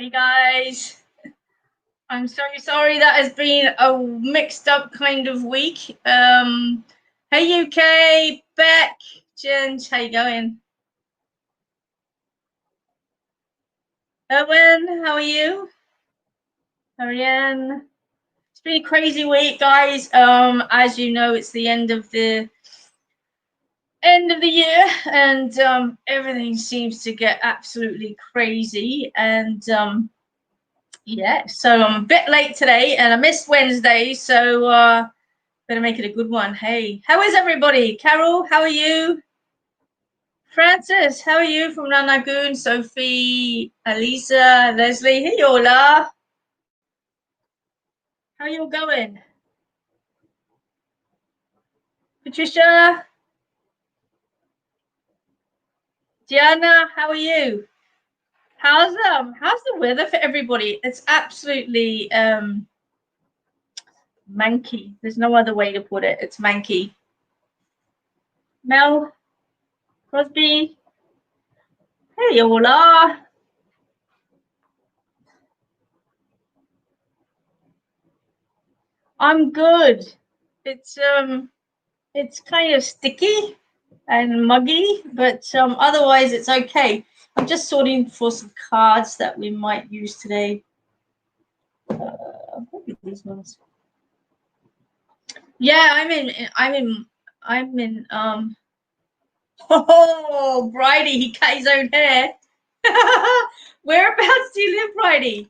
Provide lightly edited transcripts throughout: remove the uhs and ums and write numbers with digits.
Hey guys, I'm so sorry that has been a mixed up kind of week. Hey UK, Bec, Jen, how you going? Owen, how are you? Marianne. It's been a crazy week, guys. As you know, it's the end of the year, and everything seems to get absolutely crazy. And yeah, so I'm a bit late today, and I missed Wednesday, so better make it a good one. Hey, how is everybody? Carol, how are you? Francis, how are you from Nanagoon? Sophie, Alisa, Leslie, hey, Yola. How you all going? Patricia, Diana, how are you? How's the weather for everybody? It's absolutely manky. There's no other way to put it. It's manky. Mel, Crosby, hey, Yola. I'm good. It's kind of sticky and muggy, but otherwise it's okay. I'm just sorting for some cards that we might use today. These ones. Yeah, I'm in oh, Bridie, he cut his own hair. Whereabouts do you live, Bridie?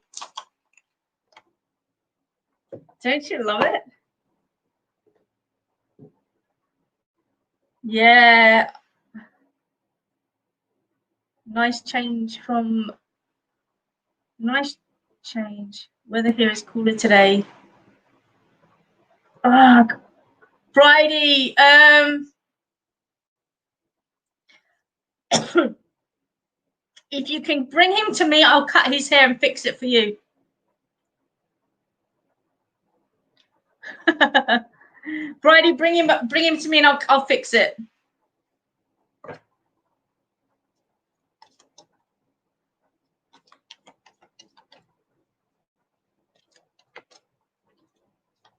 Don't you love it? Yeah. Nice change. Weather here is cooler today. Ah, Bridie, if you can bring him to me, I'll cut his hair and fix it for you. Bridie, bring him to me and I'll fix it.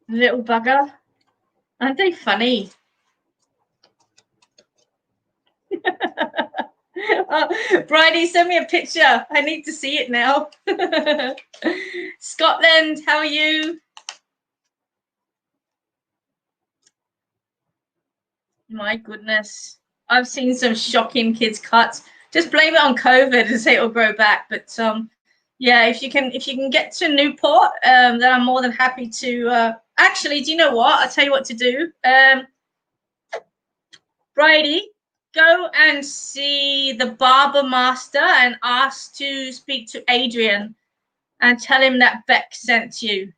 Little bugger. Aren't they funny? Bridie, send me a picture. I need to see it now. Scotland, how are you? My goodness. I've seen some shocking kids cuts. Just blame it on COVID and say it'll grow back. But yeah, if you can get to Newport, then I'm more than happy to actually, do you know what? I'll tell you what to do. Bridie, go and see the barber master and ask to speak to Adrian and tell him that Bec sent you.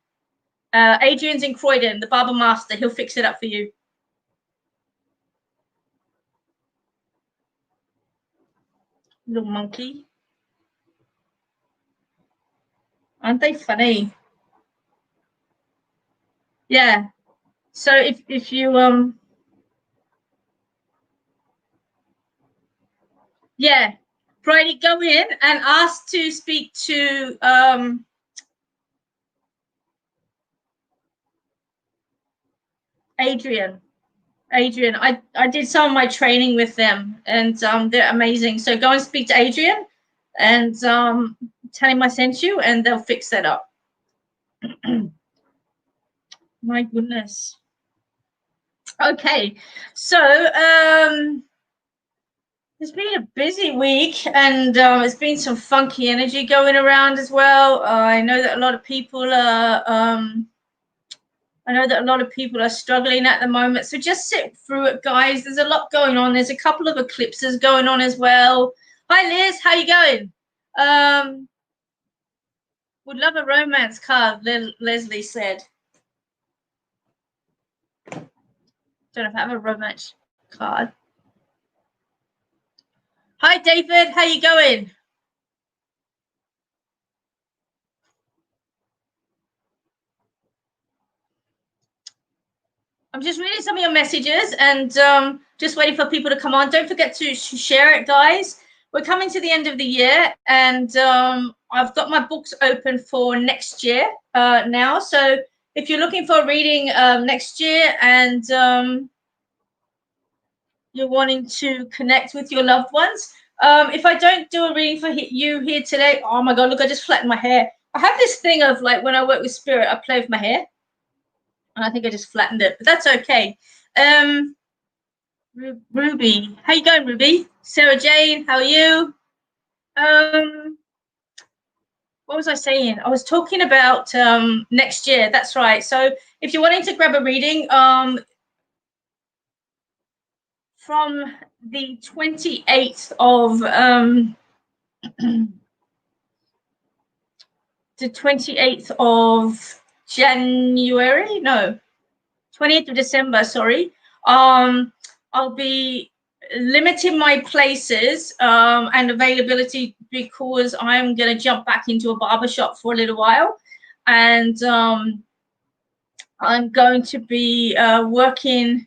Adrian's in Croydon, the barber master. He'll fix it up for you. Little monkey. Aren't they funny? Yeah. So if you yeah, Brady, go in and ask to speak to Adrian. I did some of my training with them, and they're amazing. So go and speak to Adrian, and tell him I sent you, and they'll fix that up. My goodness. Okay, so it's been a busy week, and there's been some funky energy going around as well. I know that a lot of people are struggling at the moment. So just sit through it, guys. There's a lot going on. There's a couple of eclipses going on as well. Hi, Liz. How you going? Would love a romance card, Leslie said. Don't know if I have a romance card. Hi, David. How you going? I'm just reading some of your messages and just waiting for people to come on. Don't forget to share it, guys. we're coming to the end of the year, and I've got my books open for next year now. So if you're looking for a reading next year, and you're wanting to connect with your loved ones, if I don't do a reading for you here today, oh my God, look, I just flattened my hair. I have this thing of like when I work with spirit, I play with my hair. And I think I just flattened it, but that's okay. Ruby, how you going, Ruby? Sarah Jane, how are you? What was I saying? I was talking about next year. That's right. So if you're wanting to grab a reading, from the 28th of the 28th of January, no, 20th of December, sorry. I'll be limiting my places and availability because I'm going to jump back into a barber shop for a little while. And I'm going to be working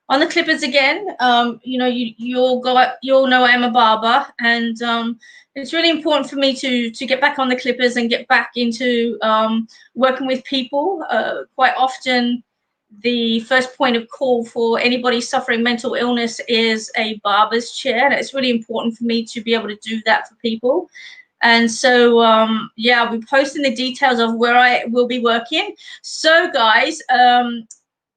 on the clippers again. You know, you'll know I'm a barber, and it's really important for me to get back on the clippers and get back into working with people. Quite often, the first point of call for anybody suffering mental illness is a barber's chair, and it's really important for me to be able to do that for people. And so, yeah, I'll be posting the details of where I will be working. So, guys,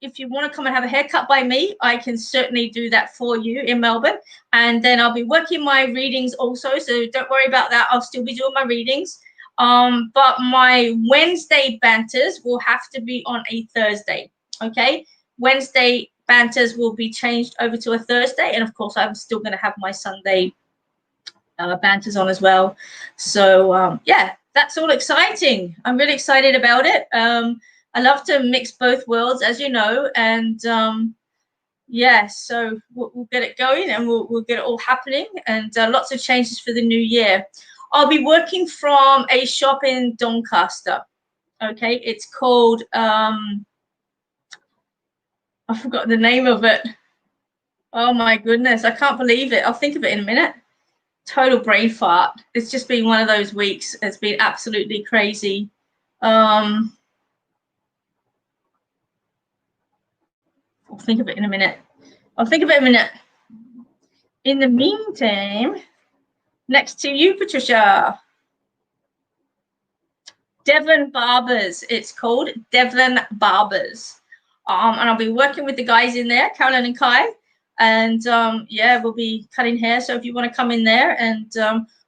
if you want to come and have a haircut by me, I can certainly do that for you in Melbourne. And then I'll be working my readings also. So don't worry about that. I'll still be doing my readings. But my Wednesday banters will have to be on a Thursday. Okay. Wednesday banters will be changed over to a Thursday. And of course, I'm still going to have my Sunday banters on as well. So, yeah, that's all exciting. I'm really excited about it. I love to mix both worlds, as you know, and yeah, so we'll get it going, and we'll get it all happening, and lots of changes for the new year. I'll be working from a shop in Doncaster. Okay, it's called I forgot the name of it. Oh my goodness, I can't believe it. I'll think of it in a minute. Total brain fart. It's just been one of those weeks. It's been absolutely crazy. I'll think of it in a minute. In the meantime, next to you, Patricia. Devon Barbers. It's called Devon Barbers. And I'll be working with the guys in there, Carolyn and Kai. And yeah, we'll be cutting hair. So if you want to come in there, and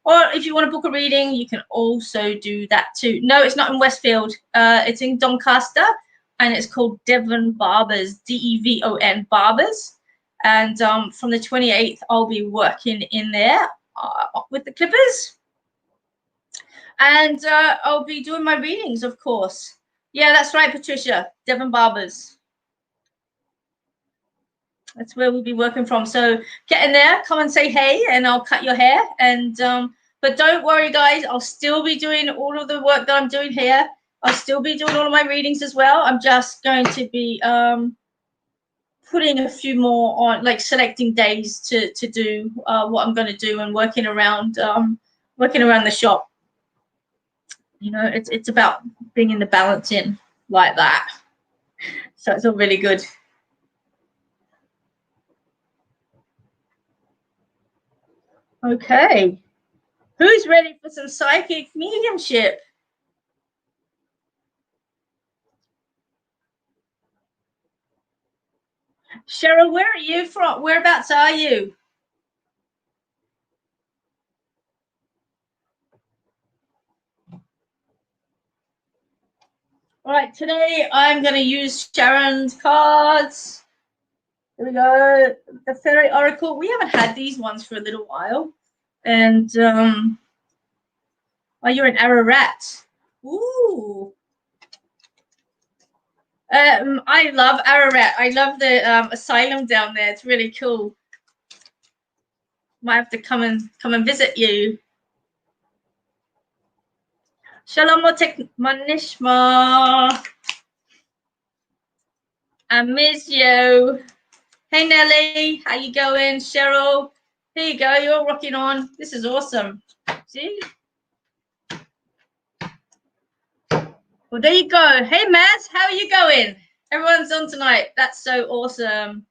or if you want to book a reading, you can also do that too. No, it's not in Westfield. It's in Doncaster, and it's called Devon Barbers, Devon Barbers. And from the 28th, I'll be working in there with the clippers. And I'll be doing my readings, of course. Yeah, that's right, Patricia. Devon Barbers. That's where we'll be working from. So get in there, come and say hey, and I'll cut your hair. And but don't worry, guys. I'll still be doing all of the work that I'm doing here. I'll still be doing all of my readings as well. I'm just going to be putting a few more on, like selecting days to do what I'm going to do, and working around the shop. You know, it's about bringing the balance in like that. So it's all really good. Okay. Who's ready for some psychic mediumship? Cheryl, where are you from? Whereabouts are you? All right, today I'm going to use Sharon's cards. Here we go. The Fairy Oracle. We haven't had these ones for a little while. And, oh, you're an Ararat. Ooh. I love Ararat. I love the asylum down there. It's really cool. Might have to come and visit you. Shalom Manishma. I miss you. Hey Nelly, how you going? Cheryl, Here you go. You're rocking on. This is awesome. See? Well, there you go. Hey, Maz, how are you going? Everyone's on tonight. That's so awesome.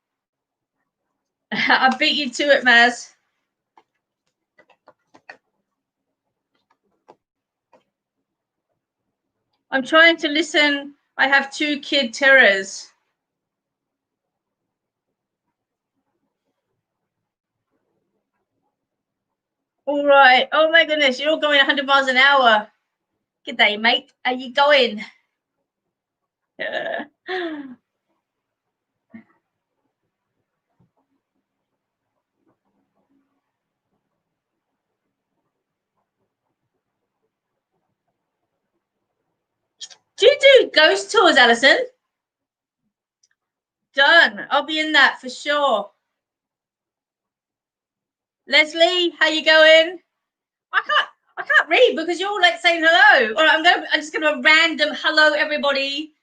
I beat you to it, Maz. I'm trying to listen. I have 2 kid terrors. All right. Oh, my goodness. You're all going 100 miles an hour. Good day, mate. How you going? Do you do ghost tours, Alison? Done. I'll be in that for sure. Leslie, how you going? I can't read because you're all like saying hello. All right, I'm just gonna random hello everybody.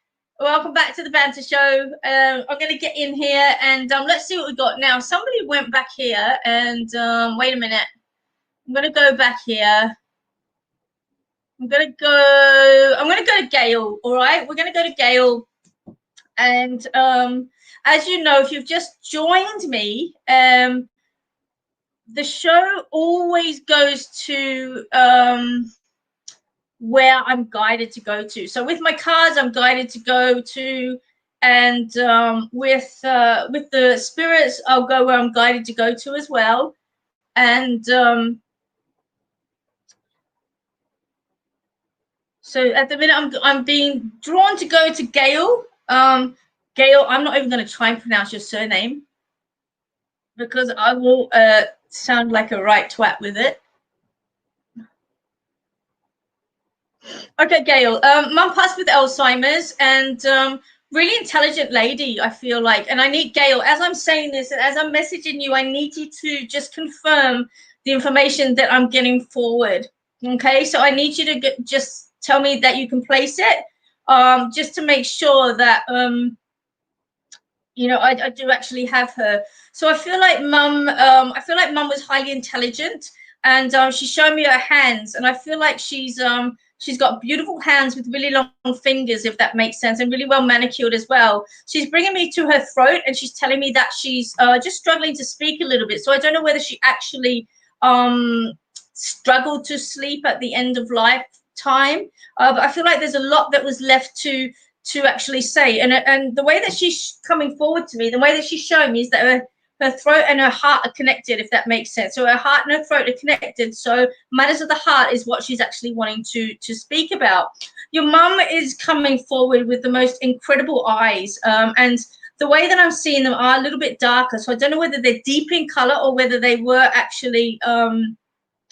Welcome back to the Banter Show. I'm gonna get in here and let's see what we got now. Somebody went back here and wait a minute. I'm gonna go back here. I'm gonna go to Gail. All right, we're gonna go to Gail. And as you know, if you've just joined me, the show always goes to where I'm guided to go to. So with my cards, I'm guided to go to, and with the spirits, I'll go where I'm guided to go to as well. And so at the minute, I'm being drawn to go to Gail. Gail, I'm not even going to try and pronounce your surname because I will sound like a right twat with it. Okay, Gail. Mum passed with Alzheimer's, and really intelligent lady, I feel like. And I need Gail, as I'm saying this and as I'm messaging you, I need you to just confirm the information that I'm getting forward. Okay, so I need you to just tell me that you can place it, just to make sure that you know, I do actually have her. So I feel like mum was highly intelligent, and she's showing me her hands, and I feel like she's got beautiful hands with really long fingers, if that makes sense, and really well manicured as well. She's bringing me to her throat, and she's telling me that she's just struggling to speak a little bit. So I don't know whether she actually struggled to sleep at the end of lifetime, but I feel like there's a lot that was left to actually say. And the way that she's coming forward to me, the way that she's showing me is that her throat and her heart are connected, if that makes sense. So her heart and her throat are connected. So matters of the heart is what she's actually wanting to speak about. Your mum is coming forward with the most incredible eyes. And the way that I'm seeing them are a little bit darker. So I don't know whether they're deep in color or whether they were actually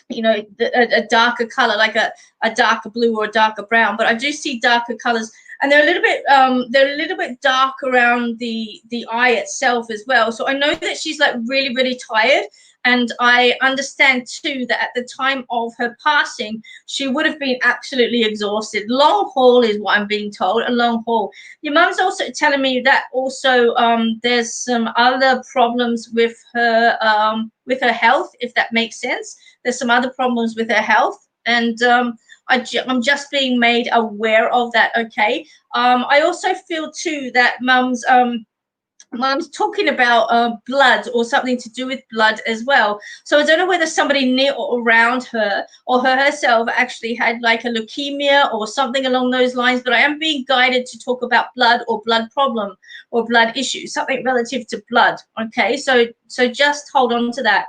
you know, a darker color, like a darker blue or a darker brown. But I do see darker colors, and they're a little bit dark around the eye itself as well. So I know that she's like really, really tired, and I understand too that at the time of her passing, she would have been absolutely exhausted. Long haul is what I'm being told, a long haul. Your mum's also telling me that also there's some other problems with her health, if that makes sense. There's some other problems with her health, and I'm just being made aware of that. Okay. I also feel too that mum's talking about blood or something to do with blood as well. So I don't know whether somebody near or around her or her herself actually had like a leukemia or something along those lines. But I am being guided to talk about blood or blood problem or blood issue, something relative to blood. Okay. So just hold on to that.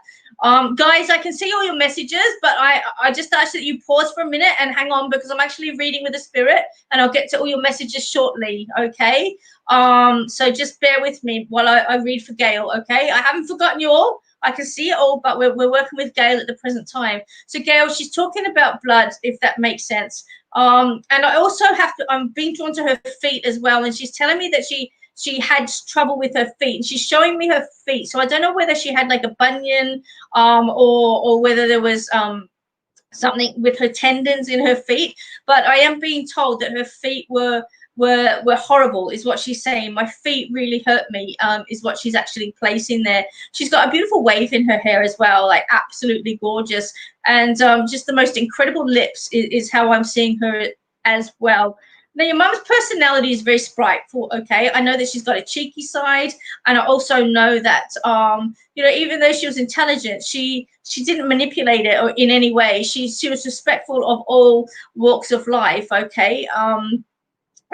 Guys, I can see all your messages, but I just ask that you pause for a minute and hang on, because I'm actually reading with the spirit, and I'll get to all your messages shortly. Okay. So just bear with me while I read for Gail. Okay. I haven't forgotten you all. I can see it all, but we're working with Gail at the present time. So Gail, she's talking about blood, if that makes sense. And I also I'm being drawn to her feet as well. And she's telling me that she had trouble with her feet, and she's showing me her feet. So I don't know whether she had like a bunion, or whether there was something with her tendons in her feet, but I am being told that her feet were were horrible, is what she's saying. My feet really hurt me, is what she's actually placing there. She's got a beautiful wave in her hair as well, like absolutely gorgeous. And just the most incredible lips is how I'm seeing her as well. Now, your mum's personality is very spiteful, okay? I know that she's got a cheeky side, and I also know that, you know, even though she was intelligent, she didn't manipulate it or in any way. She was respectful of all walks of life, okay?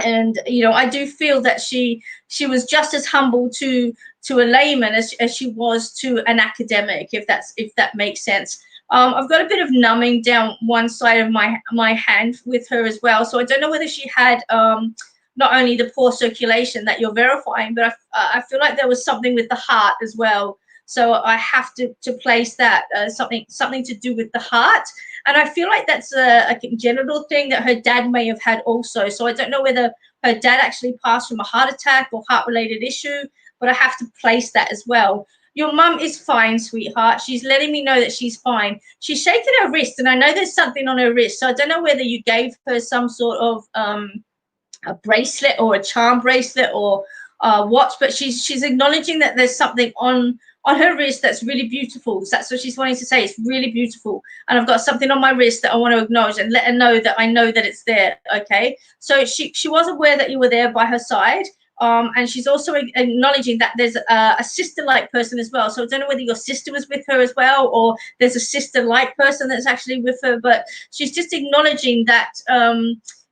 And you know, I do feel that she was just as humble to a layman as she was to an academic, if that makes sense. I've got a bit of numbing down one side of my hand with her as well, so I don't know whether she had not only the poor circulation that you're verifying, but I feel like there was something with the heart as well. So I have to place that something to do with the heart. And I feel like that's a congenital thing that her dad may have had also. So I don't know whether her dad actually passed from a heart attack or heart-related issue, but I have to place that as well. Your mum is fine, sweetheart. She's letting me know that she's fine. She's shaking her wrist, and I know there's something on her wrist. So I don't know whether you gave her some sort of a bracelet or a charm bracelet or watch, but she's acknowledging that there's something on her wrist that's really beautiful. So that's what she's wanting to say. It's really beautiful, and I've got something on my wrist that I want to acknowledge and let her know that I know that it's there. Okay, so she was aware that you were there by her side. And she's also acknowledging that there's a sister-like person as well. So I don't know whether your sister was with her as well, or there's a sister-like person that's actually with her, but she's just acknowledging that,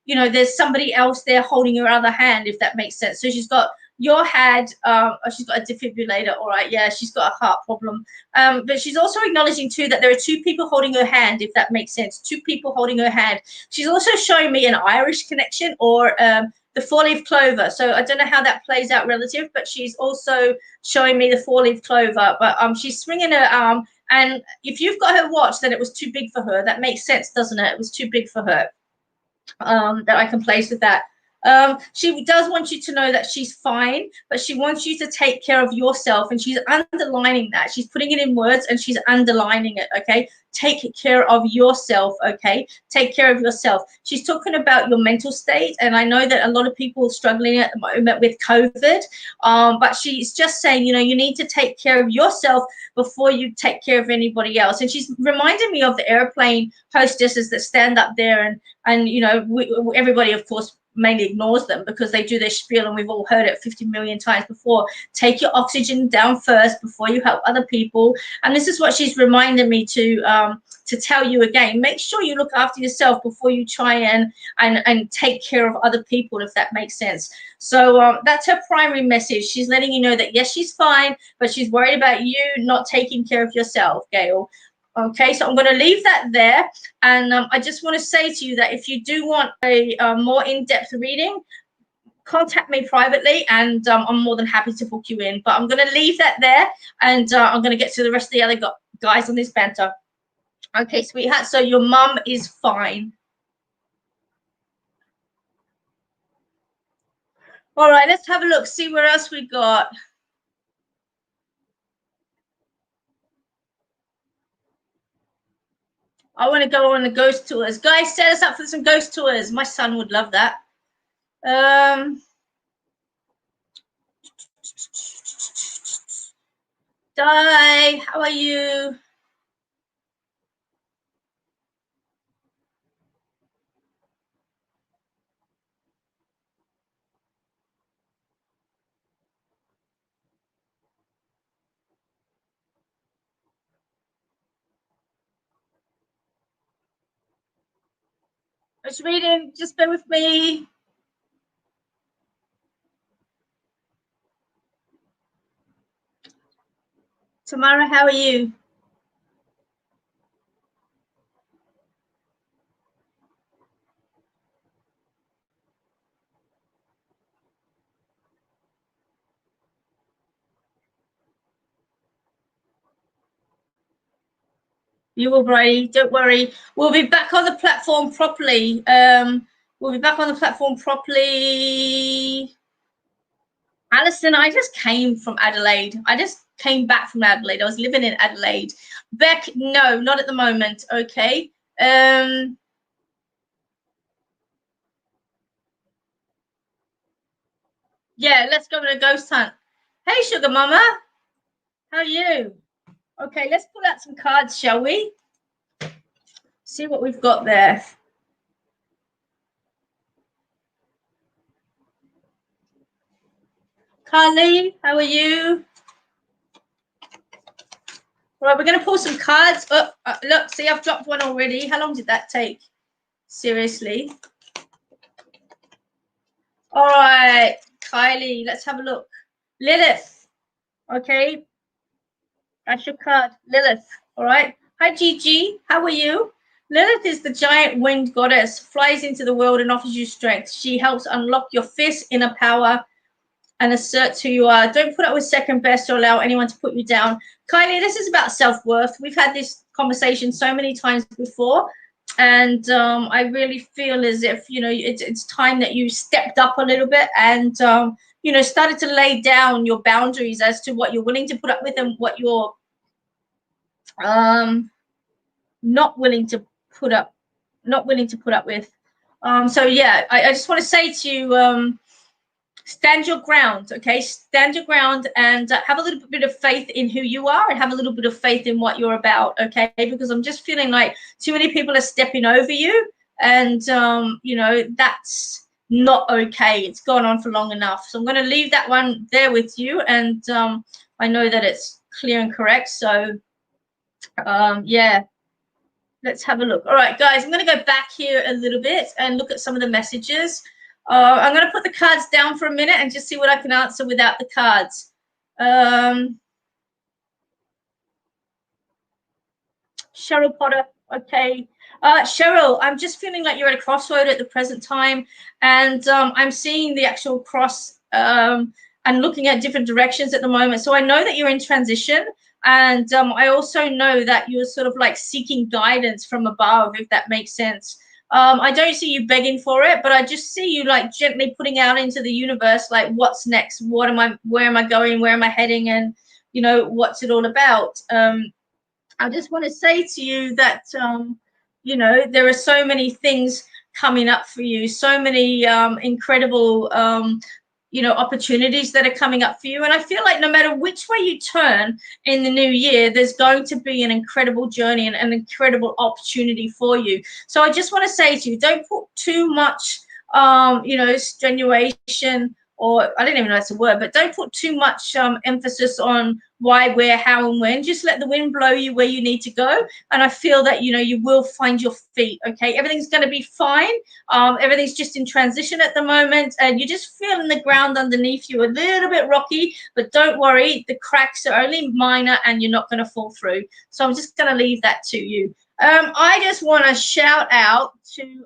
you know, there's somebody else there holding her other hand, if that makes sense. So she's got your hand, oh, she's got a defibrillator, all right, yeah, she's got a heart problem. But she's also acknowledging too that there are two people holding her hand, if that makes sense, two people holding her hand. She's also showing me an Irish connection, or the four-leaf clover. So I don't know how that plays out relative, but she's also showing me the four-leaf clover. But she's swinging her arm, and if you've got her watch, then it was too big for her. That makes sense, doesn't it? It was too big for her. That I can place with that. She does want you to know that she's fine, but she wants you to take care of yourself, and she's underlining that. She's putting it in words and she's underlining it, okay? Take care of yourself, okay? Take care of yourself. She's talking about your mental state, and I know that a lot of people are struggling at the moment with COVID, but she's just saying, you know, you need to take care of yourself before you take care of anybody else. And she's reminding me of the airplane hostesses that stand up there and you know, everybody, of course, mainly ignores them because they do their spiel, and we've all heard it 50 million times before. Take your oxygen down first before you help other people. And this is what she's reminded me to tell you again. Make sure you look after yourself before you try and take care of other people, if that makes sense. So that's her primary message. She's letting you know that yes, she's fine, but she's worried about you not taking care of yourself, Gail. Okay, so I'm going to leave that there. And I just want to say to you that if you do want a more in-depth reading, contact me privately, and I'm more than happy to book you in. But I'm going to leave that there, and I'm going to get to the rest of the other guys on this banter. Okay, sweetheart, so your mum is fine. All right, let's have a look, see where else we got. I want to go on the ghost tours. Guys, set us up for some ghost tours. My son would love that. Di, how are you? I was reading, just bear with me. Tamara, how are you? You will, Brady. Don't worry. We'll be back on the platform properly. We'll be back on the platform properly. Alison, I just came from Adelaide. I just came back from Adelaide. I was living in Adelaide. Bec, no, not at the moment. Okay. Yeah, let's go on a ghost hunt. Hey, Sugar Mama. How are you? Okay, let's pull out some cards, shall we? See what we've got there. Carly, how are you? Right, we're going to pull some cards. Oh, look, see, I've dropped one already. How long did that take? Seriously. All right, Kylie, let's have a look. Lilith, okay. That's your card, Lilith. All right. Hi, Gigi. How are you? Lilith is the giant winged goddess, flies into the world and offers you strength. She helps unlock your fierce inner power and assert who you are. Don't put up with second best or allow anyone to put you down. Kylie, this is about self-worth. We've had this conversation so many times before. And I really feel as if, you know, it's time that you stepped up a little bit and, you know, started to lay down your boundaries as to what you're willing to put up with and what you're not willing to put up with. So yeah, I just want to say to you, stand your ground, okay? Stand your ground and have a little bit of faith in who you are and have a little bit of faith in what you're about, okay? Because I'm just feeling like too many people are stepping over you, and you know, that's not okay. It's gone on for long enough. So I'm going to leave that one there with you, and I know that it's clear and correct. So yeah, let's have a look. All right, guys, I'm going to go back here a little bit and look at some of the messages. I'm going to put the cards down for a minute and just see what I can answer without the cards. Cheryl Potter, okay. Cheryl, I'm just feeling like you're at a crossroad at the present time, and I'm seeing the actual cross and looking at different directions at the moment. So I know that you're in transition, and I also know that you're sort of like seeking guidance from above, if that makes sense. I don't see you begging for it, but I just see you like gently putting out into the universe, like, what's next? Where am I going? Where am I heading? And, you know, what's it all about? I just want to say to you that, you know, there are so many things coming up for you, so many incredible, you know, opportunities that are coming up for you. And I feel like no matter which way you turn in the new year, there's going to be an incredible journey and an incredible opportunity for you. So I just want to say to you, don't put too much, you know, strenuation, or I don't even know if that's a word, but don't put too much emphasis on why, where, how, and when. Just let the wind blow you where you need to go. And I feel that, you know, you will find your feet, okay? Everything's going to be fine. Everything's just in transition at the moment, and you're just feeling the ground underneath you a little bit rocky, but don't worry, the cracks are only minor and you're not going to fall through. So I'm just going to leave that to you. I just want to shout out to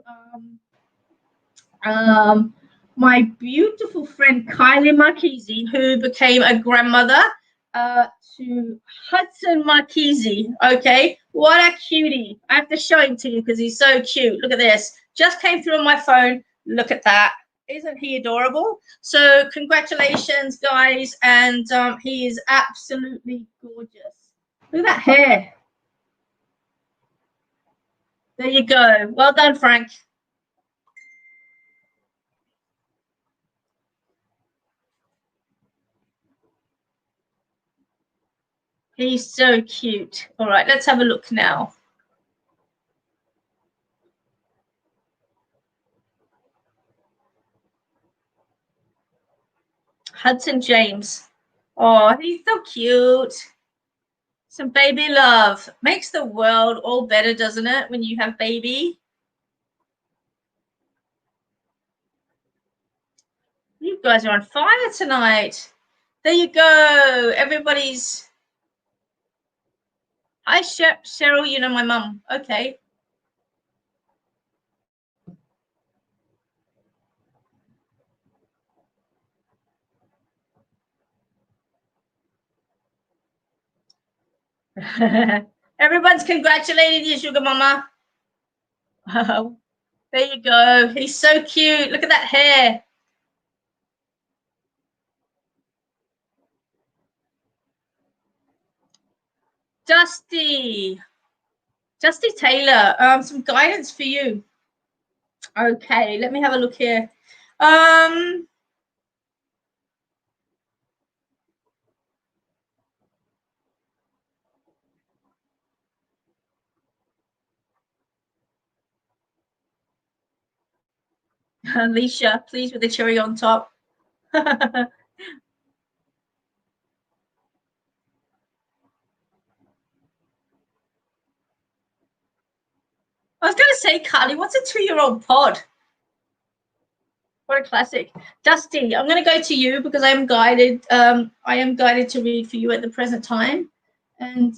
my beautiful friend Kylie Marchese, who became a grandmother, to Hudson Marchese. Okay, what a cutie. I have to show him to you because he's so cute. Look at this. Just came through on my phone. Look at that. Isn't he adorable? So congratulations, guys. And he is absolutely gorgeous. Look at that hair. There you go. Well done, Frank. He's so cute. All right, let's have a look now. Hudson James. Oh, he's so cute. Some baby love. Makes the world all better, doesn't it, when you have baby? You guys are on fire tonight. There you go. Everybody's... Hi, Cheryl. You know my mum. Okay. Everyone's congratulating you, sugar mama. Oh, there you go. He's so cute. Look at that hair. Dusty Taylor, some guidance for you. Okay, let me have a look here. Alicia, please, with the cherry on top. I was going to say, Carly, what's a 2-year-old pod? What a classic. Dusty, I'm going to go to you because I am guided. I am guided to read for you at the present time. And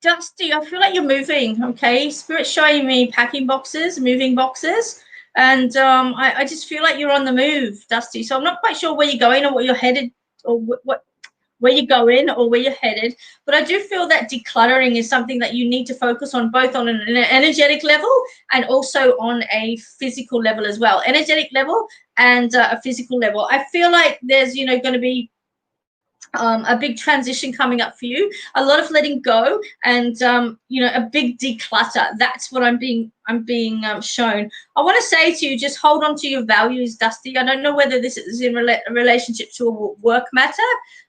Dusty, I feel like you're moving, okay? Spirit's showing me packing boxes, moving boxes. And I just feel like you're on the move, Dusty. So I'm not quite sure where you're going or what you're headed or what where you're going or where you're headed. But I do feel that decluttering is something that you need to focus on, both on an energetic level and also on a physical level as well. Energetic level and a physical level. I feel like there's, going to be a big transition coming up for you, a lot of letting go, and a big declutter. That's what I'm being shown. I want to say to you, just hold on to your values, Dusty. I don't know whether this is in relationship to a work matter,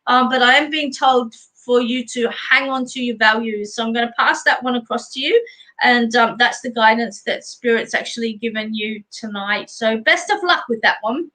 but I am being told for you to hang on to your values. So I'm going to pass that one across to you, and that's the guidance that Spirit's actually given you tonight. So best of luck with that one.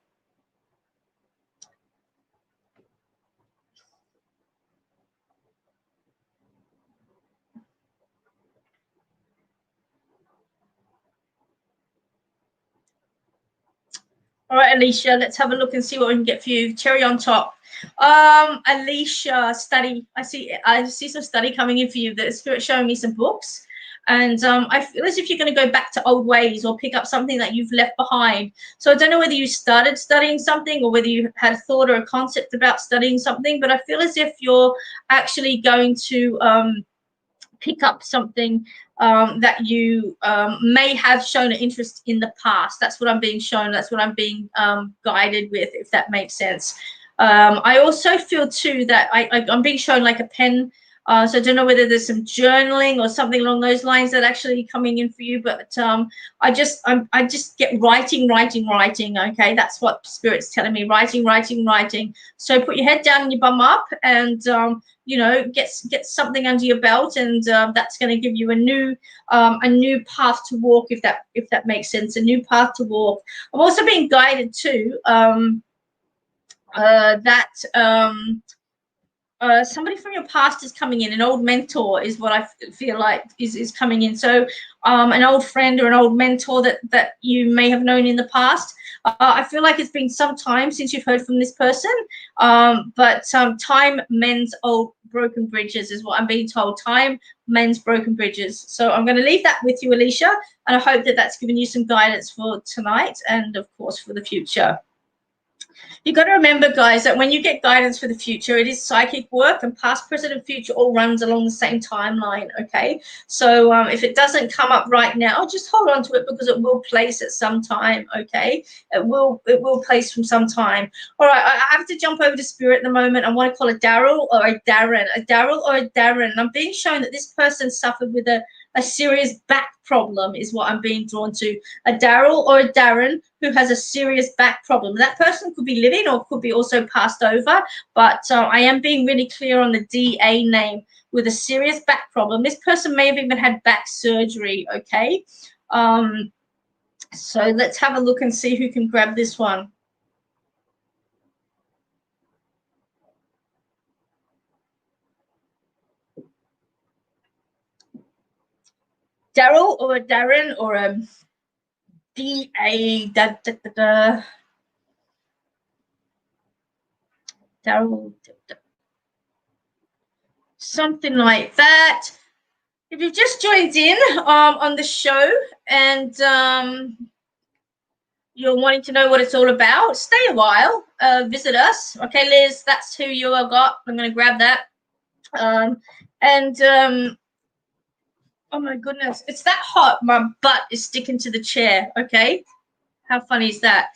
All right, Alicia, let's have a look and see what we can get for you. Cherry on top. Alicia, study. I see some study coming in for you. The Spirit showing me some books. And I feel as if you're going to go back to old ways or pick up something that you've left behind. So I don't know whether you started studying something or whether you had a thought or a concept about studying something, but I feel as if you're actually going to pick up something that you may have shown an interest in the past. That's what I'm being shown. That's what I'm being guided with, if that makes sense. I also feel too that I'm being shown like a pen. So I don't know whether there's some journaling or something along those lines that actually coming in for you, but I just get writing. Okay, that's what Spirit's telling me. Writing. So put your head down and your bum up, and get something under your belt, and that's going to give you a new path to walk, if that makes sense. A new path to walk. I'm also being guided too that somebody from your past is coming in. An old mentor is what I feel like is coming in. So an old friend or an old mentor that you may have known in the past. I feel like it's been some time since you've heard from this person, but time mends old broken bridges is what I'm being told. Time mends broken bridges. So I'm going to leave that with you, Alicia, and I hope that that's given you some guidance for tonight and, of course, for the future. You've got to remember, guys, that when you get guidance for the future, it is psychic work, and past, present, and future all runs along the same timeline, okay? So if it doesn't come up right now, just hold on to it, because it will place at some time, okay? It will place from some time. All right, I have to jump over to Spirit at the moment. I want to call it Daryl or a Darren. A Daryl or a Darren. And I'm being shown that this person suffered with a serious back problem is what I'm being drawn to. A Daryl or a Darren who has a serious back problem. That person could be living or could be also passed over, but I am being really clear on the DA name, with a serious back problem. This person may have even had back surgery, okay? So let's have a look and see who can grab this one. Daryl or a Darren or a DA, Daryl, something like that. If you've just joined in on the show and you're wanting to know what it's all about, stay a while, visit us. Okay, Liz, that's who you have got. I'm going to grab that. Oh my goodness, it's that hot. My butt is sticking to the chair. Okay, how funny is that?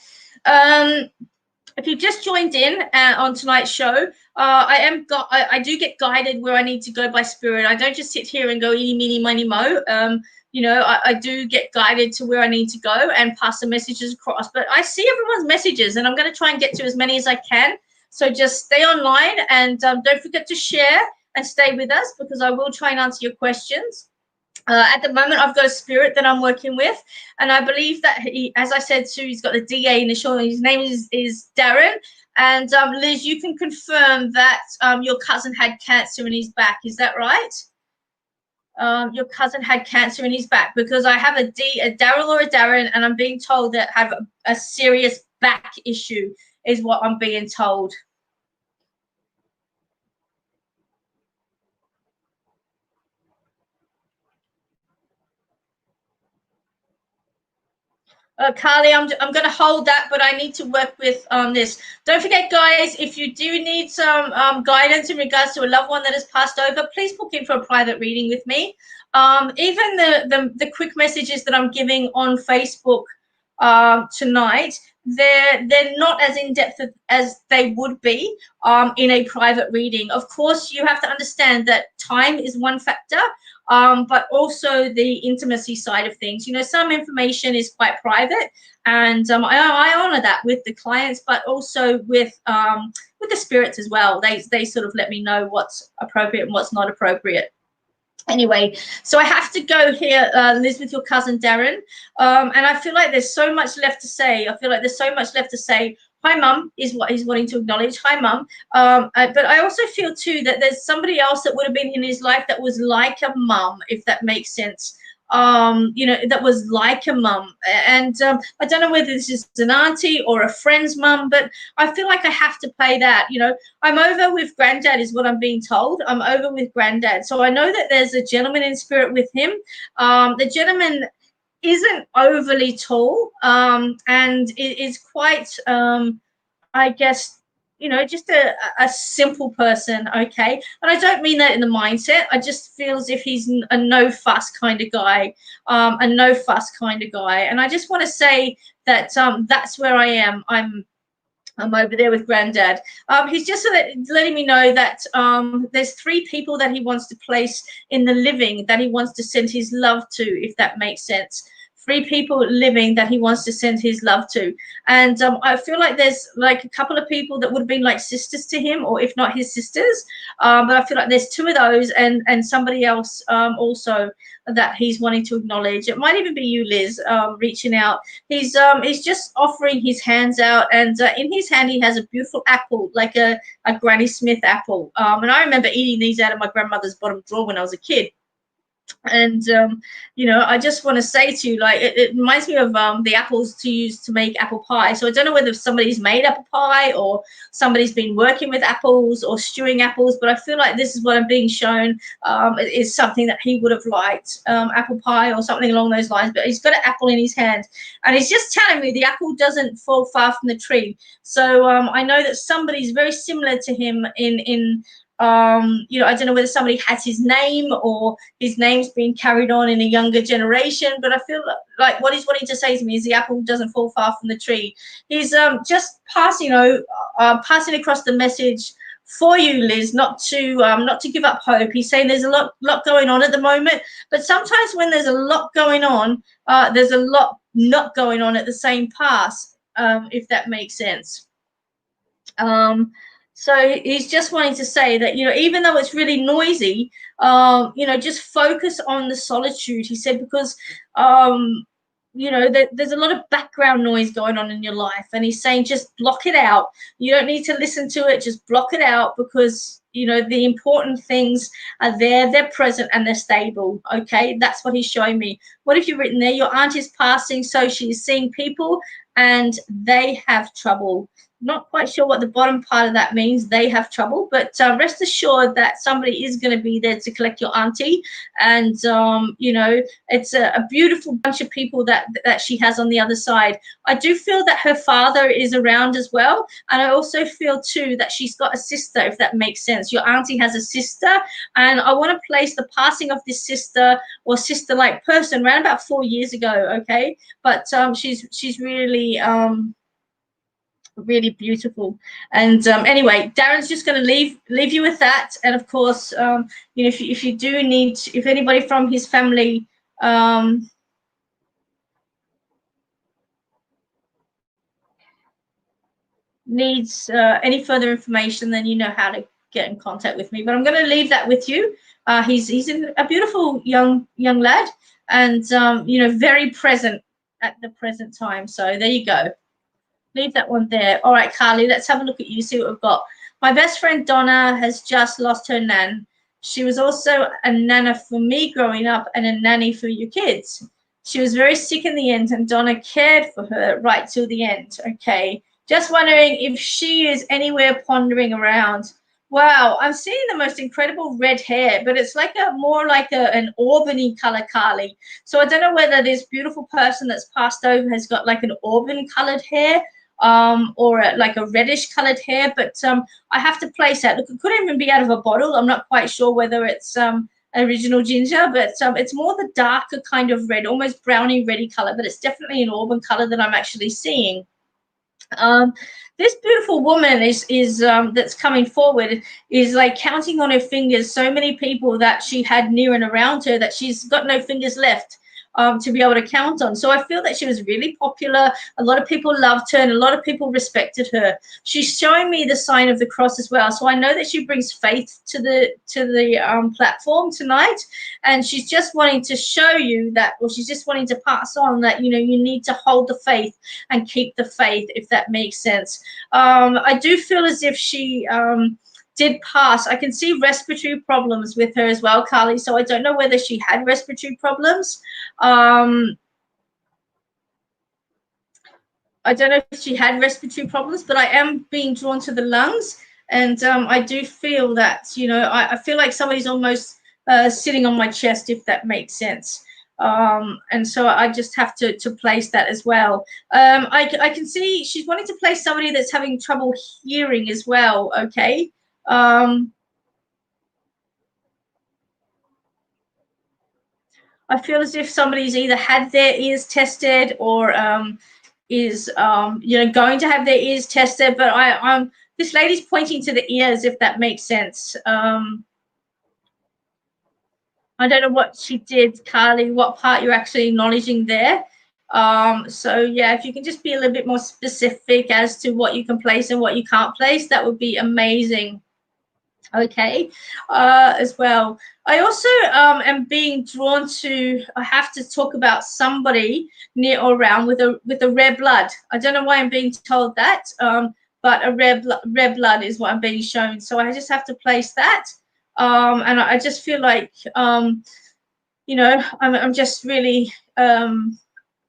If you've just joined in on tonight's show, I do get guided where I need to go by Spirit. I don't just sit here and go eeny, meeny, miny, mo. I do get guided to where I need to go and pass the messages across. But I see everyone's messages, and I'm going to try and get to as many as I can. So just stay online, and don't forget to share and stay with us, because I will try and answer your questions. At the moment, I've got a spirit that I'm working with, and I believe that he, as I said, Sue, he's got a DA initial. His name is Darren. And Liz, you can confirm that your cousin had cancer in his back. Is that right? Your cousin had cancer in his back, because I have a Daryl or a Darren, and I'm being told that have a serious back issue, is what I'm being told. Carly, I'm going to hold that, but I need to work with this. Don't forget, guys, if you do need some guidance in regards to a loved one that has passed over, please book in for a private reading with me. Even the quick messages that I'm giving on Facebook tonight, they're not as in depth as they would be in a private reading. Of course, you have to understand that time is one factor, but also the intimacy side of things. You know, some information is quite private, and I honor that with the clients, but also with the spirits as well. They sort of let me know what's appropriate and what's not appropriate. Anyway, so I have to go here, Liz, with your cousin Darren, and I feel like there's so much left to say. I feel like there's so much left to say. Hi, Mum, is what he's wanting to acknowledge. Hi, Mum. But I also feel too that there's somebody else that would have been in his life that was like a mum, if that makes sense. You know, that was like a mum. And I don't know whether this is an auntie or a friend's mum, but I feel like I have to play that. You know, I'm over with Granddad, is what I'm being told. I'm over with Granddad. So I know that there's a gentleman in spirit with him. The gentleman isn't overly tall, and it is quite, I guess, you know, just a simple person, okay? And I don't mean that in the mindset. I just feel as if he's a no fuss kind of guy, a no fuss kind of guy. And I just want to say that that's where I am. I'm over there with Granddad. He's just letting me know that there's 3 people that he wants to place in the living that he wants to send his love to, if that makes sense. 3 people living that he wants to send his love to. And I feel like there's like a couple of people that would have been like sisters to him, or if not his sisters. But I feel like there's 2 of those, and somebody else also that he's wanting to acknowledge. It might even be you, Liz, reaching out. He's just offering his hands out, and in his hand he has a beautiful apple, like a Granny Smith apple. And I remember eating these out of my grandmother's bottom drawer when I was a kid. And you know, I just want to say to you, like, it reminds me of the apples to use to make apple pie. So I don't know whether somebody's made apple pie or somebody's been working with apples or stewing apples, but I feel like this is what I'm being shown is something that he would have liked, apple pie or something along those lines. But he's got an apple in his hand, and he's just telling me the apple doesn't fall far from the tree. So I know that somebody's very similar to him in you know, I don't know whether somebody has his name or his name's being carried on in a younger generation, but I feel like what he's wanting to say to me is the apple doesn't fall far from the tree. He's just passing, you know, passing across the message for you, Liz, not to give up hope. He's saying there's a lot going on at the moment, but sometimes when there's a lot going on, there's a lot not going on at the same pass, if that makes sense. So he's just wanting to say that, you know, even though it's really noisy, you know, just focus on the solitude, he said, because, you know, there's a lot of background noise going on in your life. And he's saying just block it out. You don't need to listen to it. Just block it out, because, you know, the important things are there. They're present and they're stable. Okay, that's what he's showing me. What have you written there? Your aunt is passing, so she's seeing people and they have trouble. Not quite sure what the bottom part of that means. They have trouble, but rest assured that somebody is going to be there to collect your auntie. And you know, it's a beautiful bunch of people that she has on the other side. I do feel that her father is around as well, and I also feel too that she's got a sister, if that makes sense. Your auntie has a sister, and I want to place the passing of this sister or sister-like person around about 4 years ago. Okay, but she's really really beautiful. And anyway, Darren's just going to leave you with that. And of course, you know, if you do need, if anybody from his family needs any further information, then you know how to get in contact with me. But I'm going to leave that with you. He's a beautiful young lad, and you know, very present at the present time. So there you go. Leave that one there. All right, Carly, let's have a look at you, see what we've got. My best friend Donna has just lost her nan. She was also a nana for me growing up and a nanny for your kids. She was very sick in the end, and Donna cared for her right till the end. Okay. Just wondering if she is anywhere pondering around. Wow, I'm seeing the most incredible red hair, but it's like more like an auburny color, Carly. So I don't know whether this beautiful person that's passed over has got like an auburn colored hair, or like a reddish colored hair, but I have to place that. Look, it could even be out of a bottle. I'm not quite sure whether it's original ginger, but it's more the darker kind of red, almost browny reddy color, but it's definitely an auburn color that I'm actually seeing. This beautiful woman is that's coming forward is like counting on her fingers so many people that she had near and around her that she's got no fingers left to be able to count on. So I feel that she was really popular. A lot of people loved her and a lot of people respected her. She's showing me the sign of the cross as well. So I know that she brings faith to the platform tonight, and she's just wanting to show you that, or she's just wanting to pass on that, you know, you need to hold the faith and keep the faith, if that makes sense. I do feel as if she did pass. I can see respiratory problems with her as well, Carly. So I don't know whether she had respiratory problems. I don't know if she had respiratory problems, but I am being drawn to the lungs. And I do feel that, you know, I feel like somebody's almost sitting on my chest, if that makes sense. And so I just have to place that as well. I can see she's wanting to place somebody that's having trouble hearing as well. Okay. I feel as if somebody's either had their ears tested or is you know, going to have their ears tested. But I'm this lady's pointing to the ears, if that makes sense. I don't know what she did, Carly, what part you're actually acknowledging there. So yeah, if you can just be a little bit more specific as to what you can place and what you can't place, that would be amazing. Okay, as well. I also am being drawn to. I have to talk about somebody near or around with a rare blood. I don't know why I'm being told that, but a rare blood is what I'm being shown. So I just have to place that, and I just feel like you know, I'm just really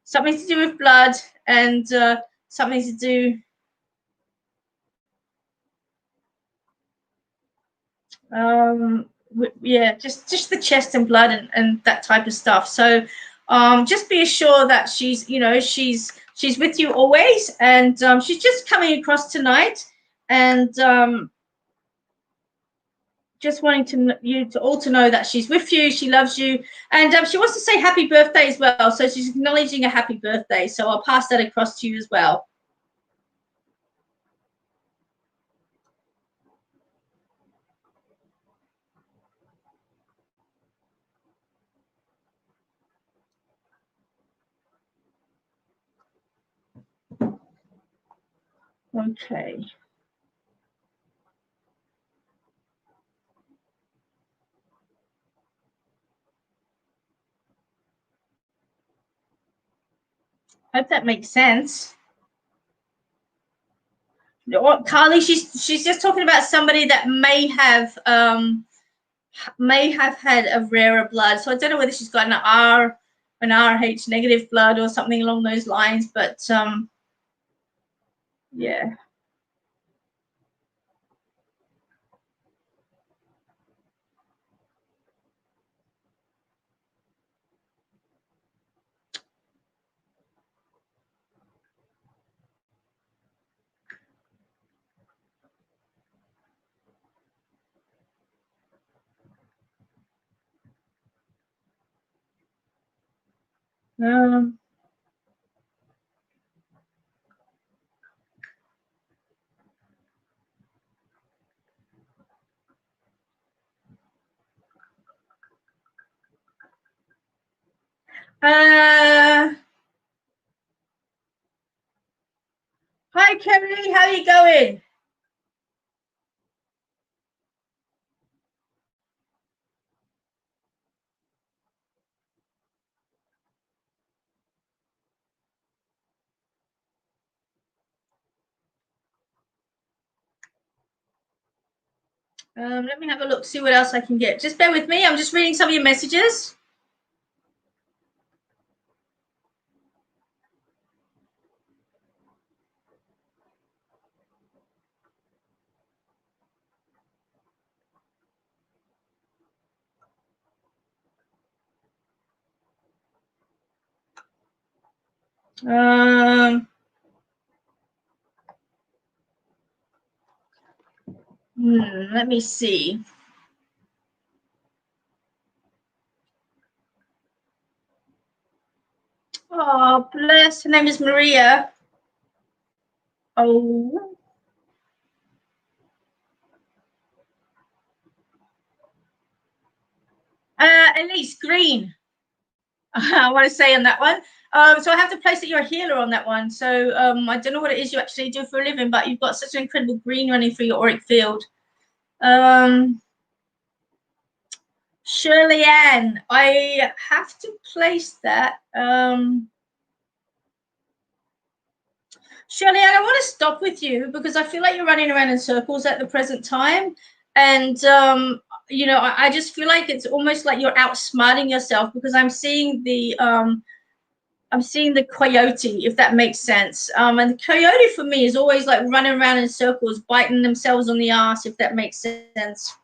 something to do with blood and something to do. Yeah, just the chest and blood and that type of stuff. So just be assured that she's, you know, she's with you always, and she's just coming across tonight, and just wanting to you to all to know that she's with you, she loves you, and she wants to say happy birthday as well. So she's acknowledging a happy birthday. So I'll pass that across to you as well. Okay. Hope that makes sense. Carly, she's just talking about somebody that may have had a rarer blood. So I don't know whether she's got an RH negative blood or something along those lines, but yeah. Um, uh, Hi Kerry, how are you going? Let me have a look, see what else I can get. Just bear with me. I'm just reading some of your messages. Let me see. Oh, bless. Her name is Maria. Oh. Elise Green. I want to say on that one. So I have to place that you're a healer on that one. So I don't know what it is you actually do for a living, but you've got such an incredible green running through your auric field. Shirley Ann, I have to place that. Shirley Ann, I want to stop with you because I feel like you're running around in circles at the present time. And, you know, I just feel like it's almost like you're outsmarting yourself because I'm seeing the coyote, if that makes sense. And the coyote for me is always like running around in circles, biting themselves on the ass, if that makes sense.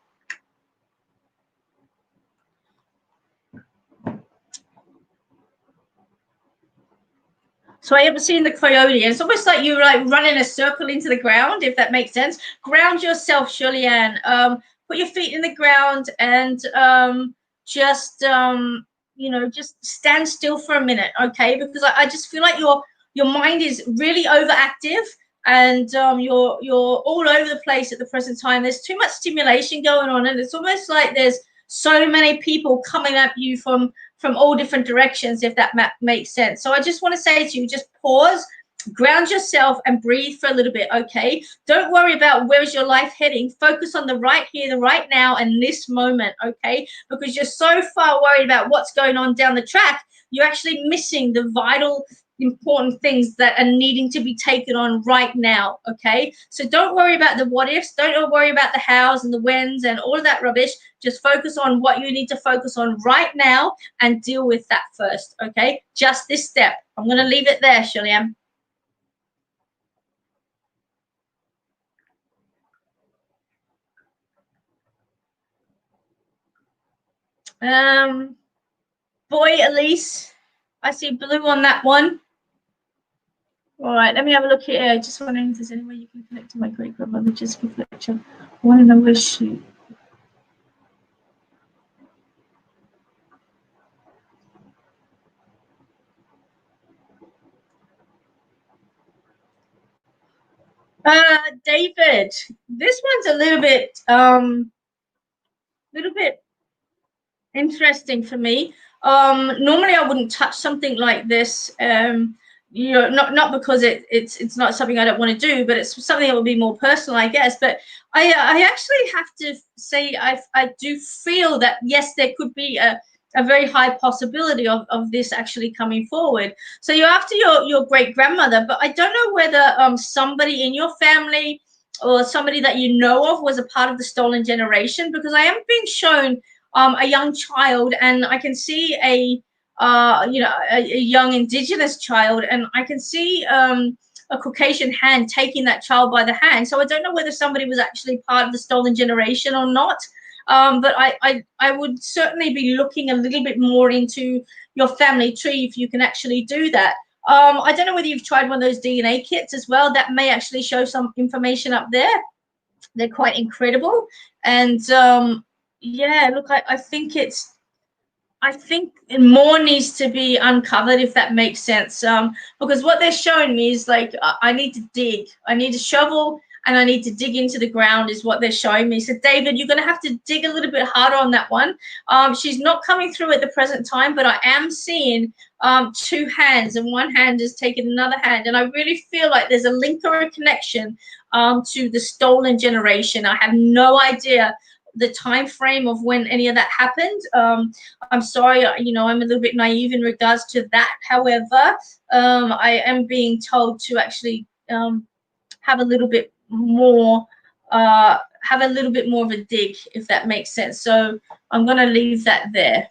So I ever seen the coyote, and it's almost like you're like running a circle into the ground, if that makes sense. Ground yourself, Shirley Ann. Put your feet in the ground and just you know, just stand still for a minute, okay? Because I just feel like your mind is really overactive and you're all over the place at the present time. There's too much stimulation going on, and it's almost like there's so many people coming at you from all different directions, if that makes sense. So I just want to say to you, just pause, ground yourself and breathe for a little bit, okay? Don't worry about where's your life heading. Focus on the right here, the right now, and this moment, okay? Because you're so far worried about what's going on down the track, you're actually missing the vital, important things that are needing to be taken on right now, okay? So don't worry about the what ifs, don't worry about the hows and the whens and all of that rubbish. Just focus on what you need to focus on right now and deal with that first, okay? Just this step. I'm going to leave it there, Shirley Ann. Boy, Elise, I see blue on that one. All right, let me have a look here. Just wondering if there's any way you can connect to my great grandmother just for fletcher. I want to know where she. David, this one's a little bit interesting for me. Normally I wouldn't touch something like this. You know, not because it's not something I don't want to do, but it's something that would be more personal, I guess. But I actually have to say I do feel that yes, there could be a very high possibility of this actually coming forward. So you're after your great grandmother, but I don't know whether somebody in your family or somebody that you know of was a part of the stolen generation, because I am being shown a young child, and I can see a you know, a young indigenous child, and I can see a Caucasian hand taking that child by the hand. So I don't know whether somebody was actually part of the stolen generation or not. But I would certainly be looking a little bit more into your family tree if you can actually do that. I don't know whether you've tried one of those DNA kits as well. That may actually show some information up there. They're quite incredible. And yeah, look, I think more needs to be uncovered, if that makes sense. Because what they're showing me is like I need to dig. I need a shovel and I need to dig into the ground is what they're showing me. So David, you're going to have to dig a little bit harder on that one. She's not coming through at the present time, but I am seeing two hands, and one hand is taking another hand. And I really feel like there's a link or a connection to the stolen generation. I have no idea the time frame of when any of that happened. I'm sorry, you know, I'm a little bit naive in regards to that. However, I am being told to actually have a little bit more have a little bit more of a dig, if that makes sense. So I'm going to leave that there.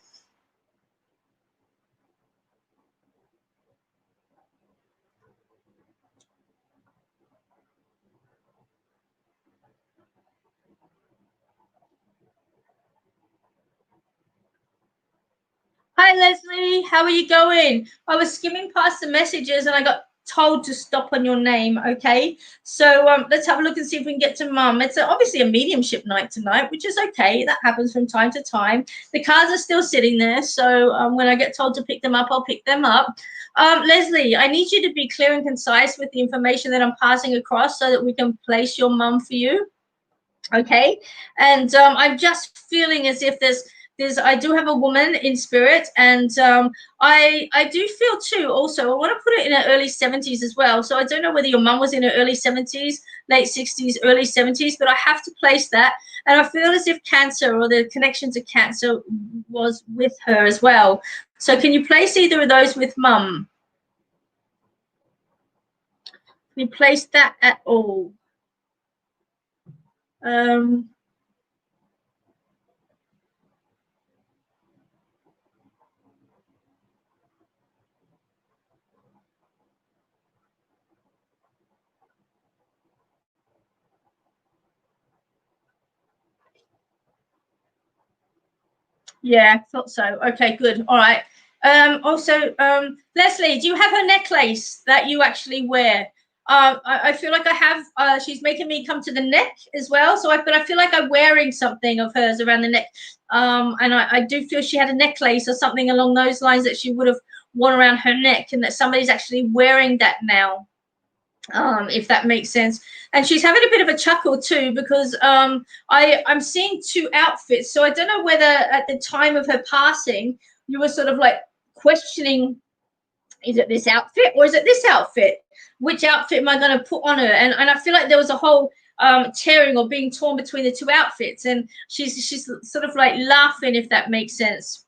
Hi, Leslie. How are you going? I was skimming past the messages and I got told to stop on your name. Okay. So let's have a look and see if we can get to Mum. It's obviously a mediumship night tonight, which is okay. That happens from time to time. The cards are still sitting there. So when I get told to pick them up, I'll pick them up. Leslie, I need you to be clear and concise with the information that I'm passing across so that we can place your mum for you. Okay. And I'm just feeling as if there's I do have a woman in spirit, and I do feel too also, I want to put it in her early 70s as well. So I don't know whether your mum was in her early 70s, late 60s, early 70s, but I have to place that. And I feel as if cancer, or the connection to cancer, was with her as well. So can you place either of those with Mum? Can you place that at all? Yeah, thought so. Okay, good. All right. Also, Leslie, do you have her necklace that you actually wear? I feel like I have. She's making me come to the neck as well. So I feel like I'm wearing something of hers around the neck. And I do feel she had a necklace or something along those lines that she would have worn around her neck, and that somebody's actually wearing that now. If that makes sense. And she's having a bit of a chuckle too, because I'm seeing two outfits. So I don't know whether at the time of her passing you were sort of like questioning, is it this outfit or is it this outfit? Which outfit am I going to put on her? And I feel like there was a whole tearing or being torn between the two outfits, and she's sort of like laughing, if that makes sense.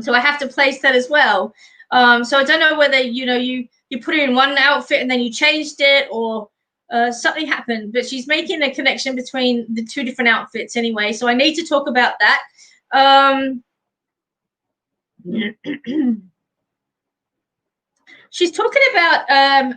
So I have to place that as well. So I don't know whether you put her in one outfit and then you changed it, or something happened, but she's making a connection between the two different outfits anyway. So I need to talk about that. She's talking about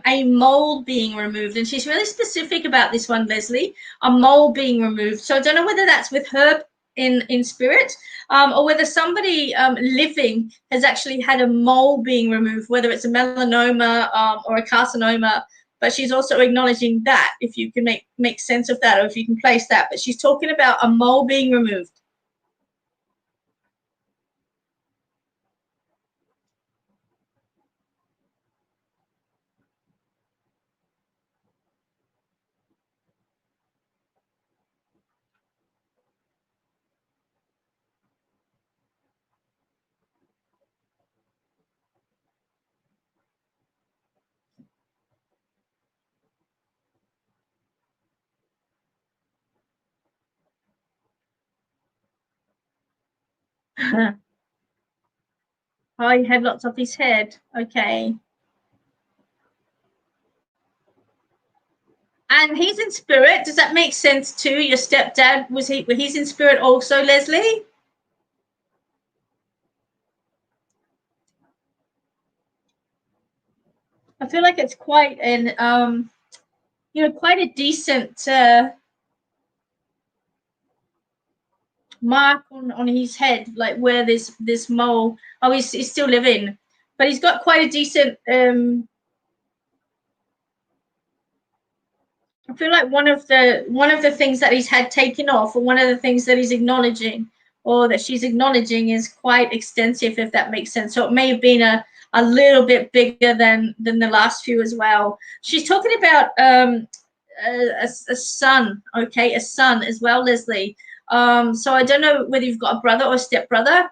a mole being removed, and she's really specific about this one, Leslie, a mole being removed. So I don't know whether that's with her in spirit, or whether somebody living has actually had a mole being removed, whether it's a melanoma or a carcinoma. But she's also acknowledging that, if you can make sense of that, or if you can place that. But she's talking about a mole being removed. Oh, he had lots off his head. Okay. And he's in spirit. Does that make sense too? Your stepdad, he's in spirit also, Leslie? I feel like it's quite an quite a decent mark on his head, like where this mole. Oh, he's still living, but he's got quite a decent I feel like one of the things that he's had taken off, or one of the things that he's acknowledging, or that she's acknowledging, is quite extensive, if that makes sense. So it may have been a little bit bigger than the last few as well. She's talking about a son, okay, a son as well, Leslie. So I don't know whether you've got a brother or a stepbrother,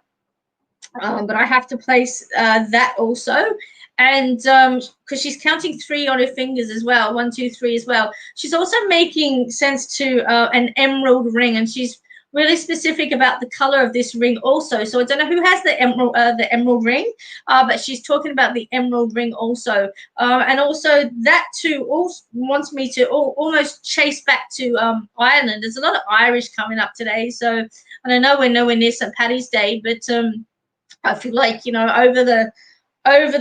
but I have to place that also. And because she's counting 3 on her fingers as well, 1, 2, 3 as well. She's also making sense to an emerald ring, and she's really specific about the color of this ring also. So I don't know who has the emerald ring, but she's talking about the emerald ring also. And also that too also wants me to almost chase back to Ireland. There's a lot of Irish coming up today. So, and I know we're nowhere near St. Paddy's Day, but I feel like, you know, over the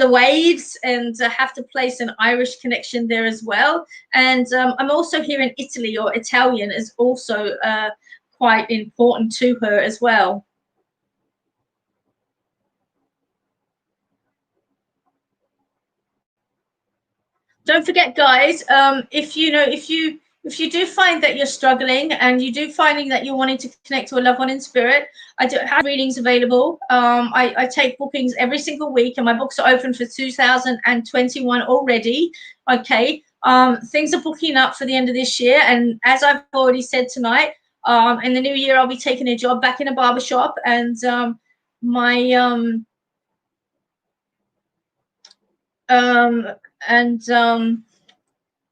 waves, and have to place an Irish connection there as well. And I'm also hearing Italy or Italian is also quite important to her as well. Don't forget, guys, if you do find that you're struggling and you do finding that you're wanting to connect to a loved one in spirit, I do have readings available. I take bookings every single week, and my books are open for 2021 already. Okay. Things are booking up for the end of this year, and as I've already said tonight, in the new year I'll be taking a job back in a barber shop, and my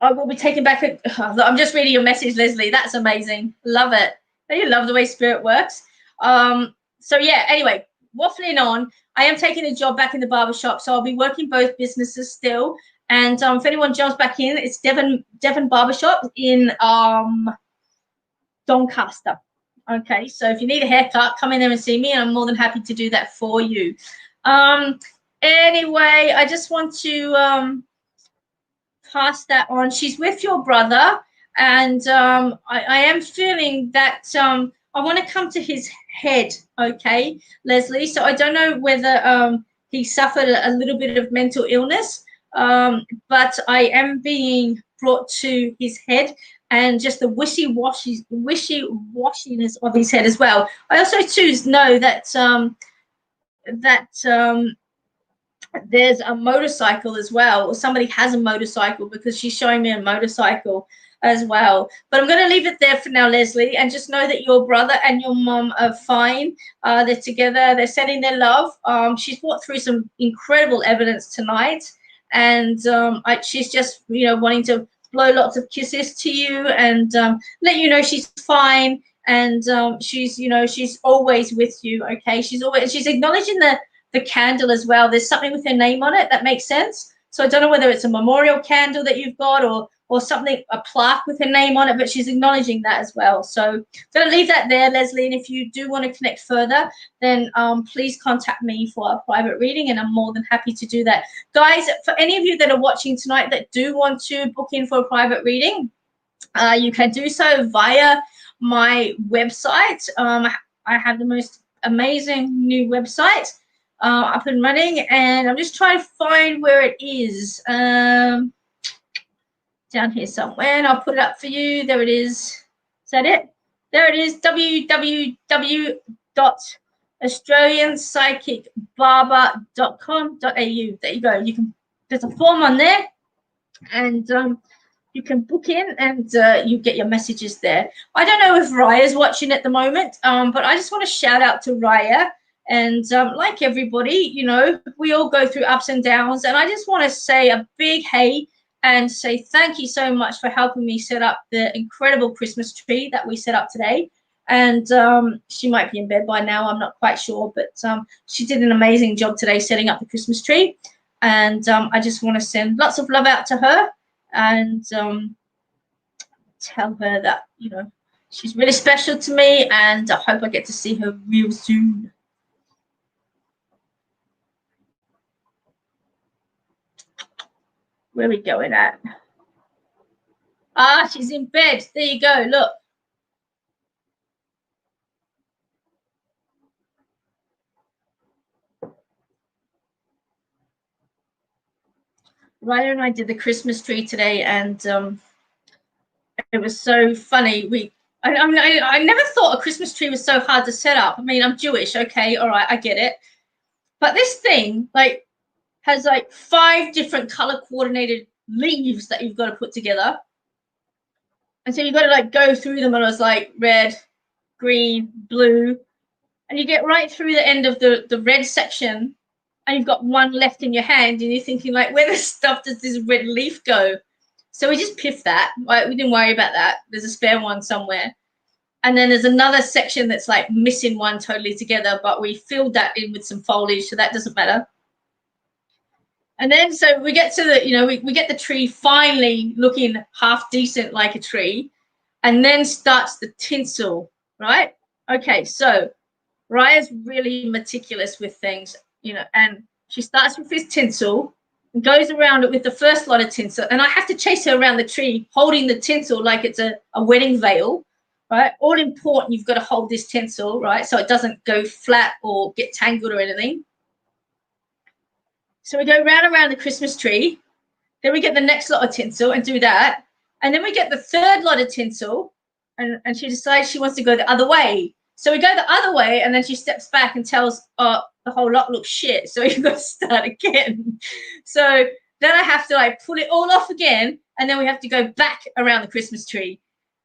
I will be taking back a. I'm just reading your message, Leslie. That's amazing. Love it. You love the way spirit works. So yeah. Anyway, waffling on. I am taking a job back in the barber shop, so I'll be working both businesses still. And if anyone jumps back in, it's Devon Barbershop in Doncaster. Okay, so if you need a haircut, come in there and see me, and I'm more than happy to do that for you. Anyway, I just want to pass that on. She's with your brother, and I am feeling that I want to come to his head, okay, Leslie? So I don't know whether he suffered a little bit of mental illness, but I am being brought to his head, and just the wishy-washiness of his head as well. I also too know that there's a motorcycle as well, or somebody has a motorcycle, because she's showing me a motorcycle as well. But I'm going to leave it there for now, Leslie, and just know that your brother and your mom are fine. They're together. They're sending their love. She's walked through some incredible evidence tonight, and she's just, you know, wanting to blow lots of kisses to you and let you know she's fine, and she's, you know, she's always with you. Okay, she's acknowledging the candle as well. There's something with her name on it that makes sense. So I don't know whether it's a memorial candle that you've got, or something, a plaque with her name on it, but she's acknowledging that as well. So I'm going to leave that there, Leslie. And if you do want to connect further, then please contact me for a private reading, and I'm more than happy to do that. Guys, for any of you that are watching tonight that do want to book in for a private reading, you can do so via my website. I have the most amazing new website up and running, and I'm just trying to find where it is. Down here somewhere, and I'll put it up for you. There it is. Is that it? There it is. www.australianpsychicbarber.com.au. There you go. There's a form on there, and you can book in, and you get your messages there. I don't know if Raya's watching at the moment, but I just want to shout out to Raya. And like everybody, you know, we all go through ups and downs, and I just want to say a big hey and say thank you so much for helping me set up the incredible Christmas tree that we set up today. And she might be in bed by now, I'm not quite sure, but she did an amazing job today setting up the Christmas tree. And I just want to send lots of love out to her, and tell her that, you know, she's really special to me, and I hope I get to see her real soon. Where are we going at? Ah, she's in bed. There you go. Look. Ryder and I did the Christmas tree today, and it was so funny. I never thought a Christmas tree was so hard to set up. I mean, I'm Jewish. Okay, all right, I get it. But this thing, like, has like 5 different color coordinated leaves that you've got to put together. And so you've got to like go through them, and it was like red, green, blue, and you get right through the end of the red section, and you've got one left in your hand, and you're thinking like, where the stuff does this red leaf go? So we just piffed that. Right? We didn't worry about that. There's a spare one somewhere. And then there's another section that's like missing one totally together, but we filled that in with some foliage, so that doesn't matter. And then so we get to the, you know, we get the tree finally looking half decent like a tree, and then starts the tinsel, right? Okay, so Raya's really meticulous with things, you know, and she starts with this tinsel, and goes around it with the first lot of tinsel, and I have to chase her around the tree holding the tinsel like it's a wedding veil, right? All important, you've got to hold this tinsel, right? So it doesn't go flat or get tangled or anything. So we go round and around the Christmas tree. Then we get the next lot of tinsel and do that. And then we get the third lot of tinsel, and she decides she wants to go the other way. So we go the other way, and then she steps back and tells, oh, the whole lot looks shit, so you've got to start again. So then I have to like pull it all off again, and then we have to go back around the Christmas tree.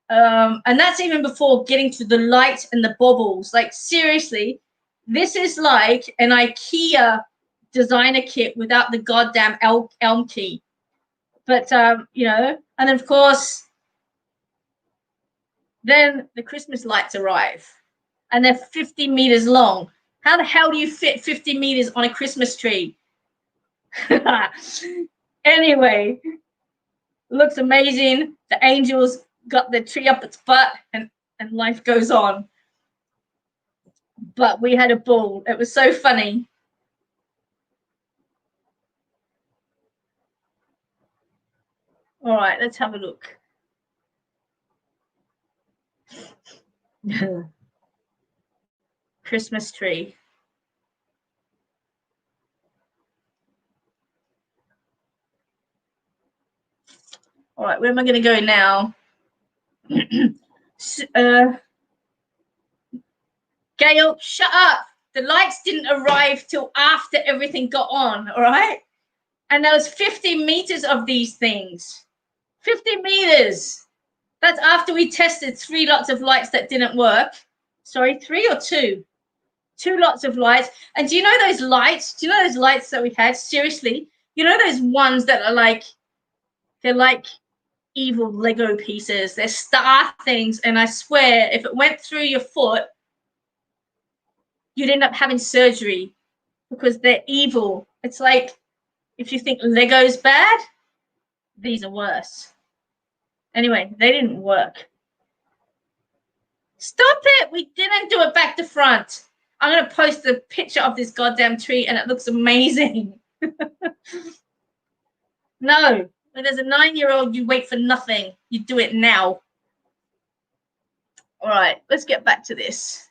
And that's even before getting to the light and the baubles. Like, seriously, this is like an IKEA designer kit without the goddamn elm key. But, you know, and of course, then the Christmas lights arrive, and they're 50 meters long. How the hell do you fit 50 meters on a Christmas tree? Anyway, looks amazing. The angels got the tree up its butt, and life goes on. But we had a ball. It was so funny. All right, let's have a look. Christmas tree. All right, where am I going to go now? Gail, shut up. The lights didn't arrive till after everything got on, all right? And there was 50 meters of these things. 50 meters. That's after we tested 3 lots of lights that didn't work. Sorry, 3 or 2? 2 lots of lights. And do you know those lights? Do you know those lights that we had? Seriously, you know those ones that are like, they're like evil Lego pieces. They're star things. And I swear, if it went through your foot, you'd end up having surgery because they're evil. It's like, if you think Lego's bad, these are worse. Anyway, they didn't work. Stop it. We didn't do it back to front. I'm going to post a picture of this goddamn tree, and it looks amazing. No, when there's a 9-year-old, you wait for nothing. You do it now. All right, let's get back to this.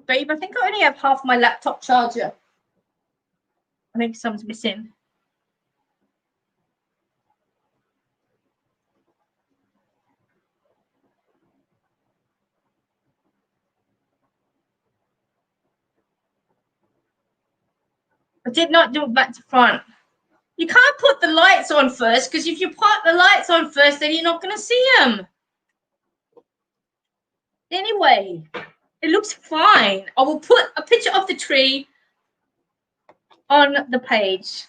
Babe, I think I only have half my laptop charger. I think some's missing. I did not do it back to front. You can't put the lights on first, because if you put the lights on first, then you're not going to see them. Anyway, it looks fine. I will put a picture of the tree on the page.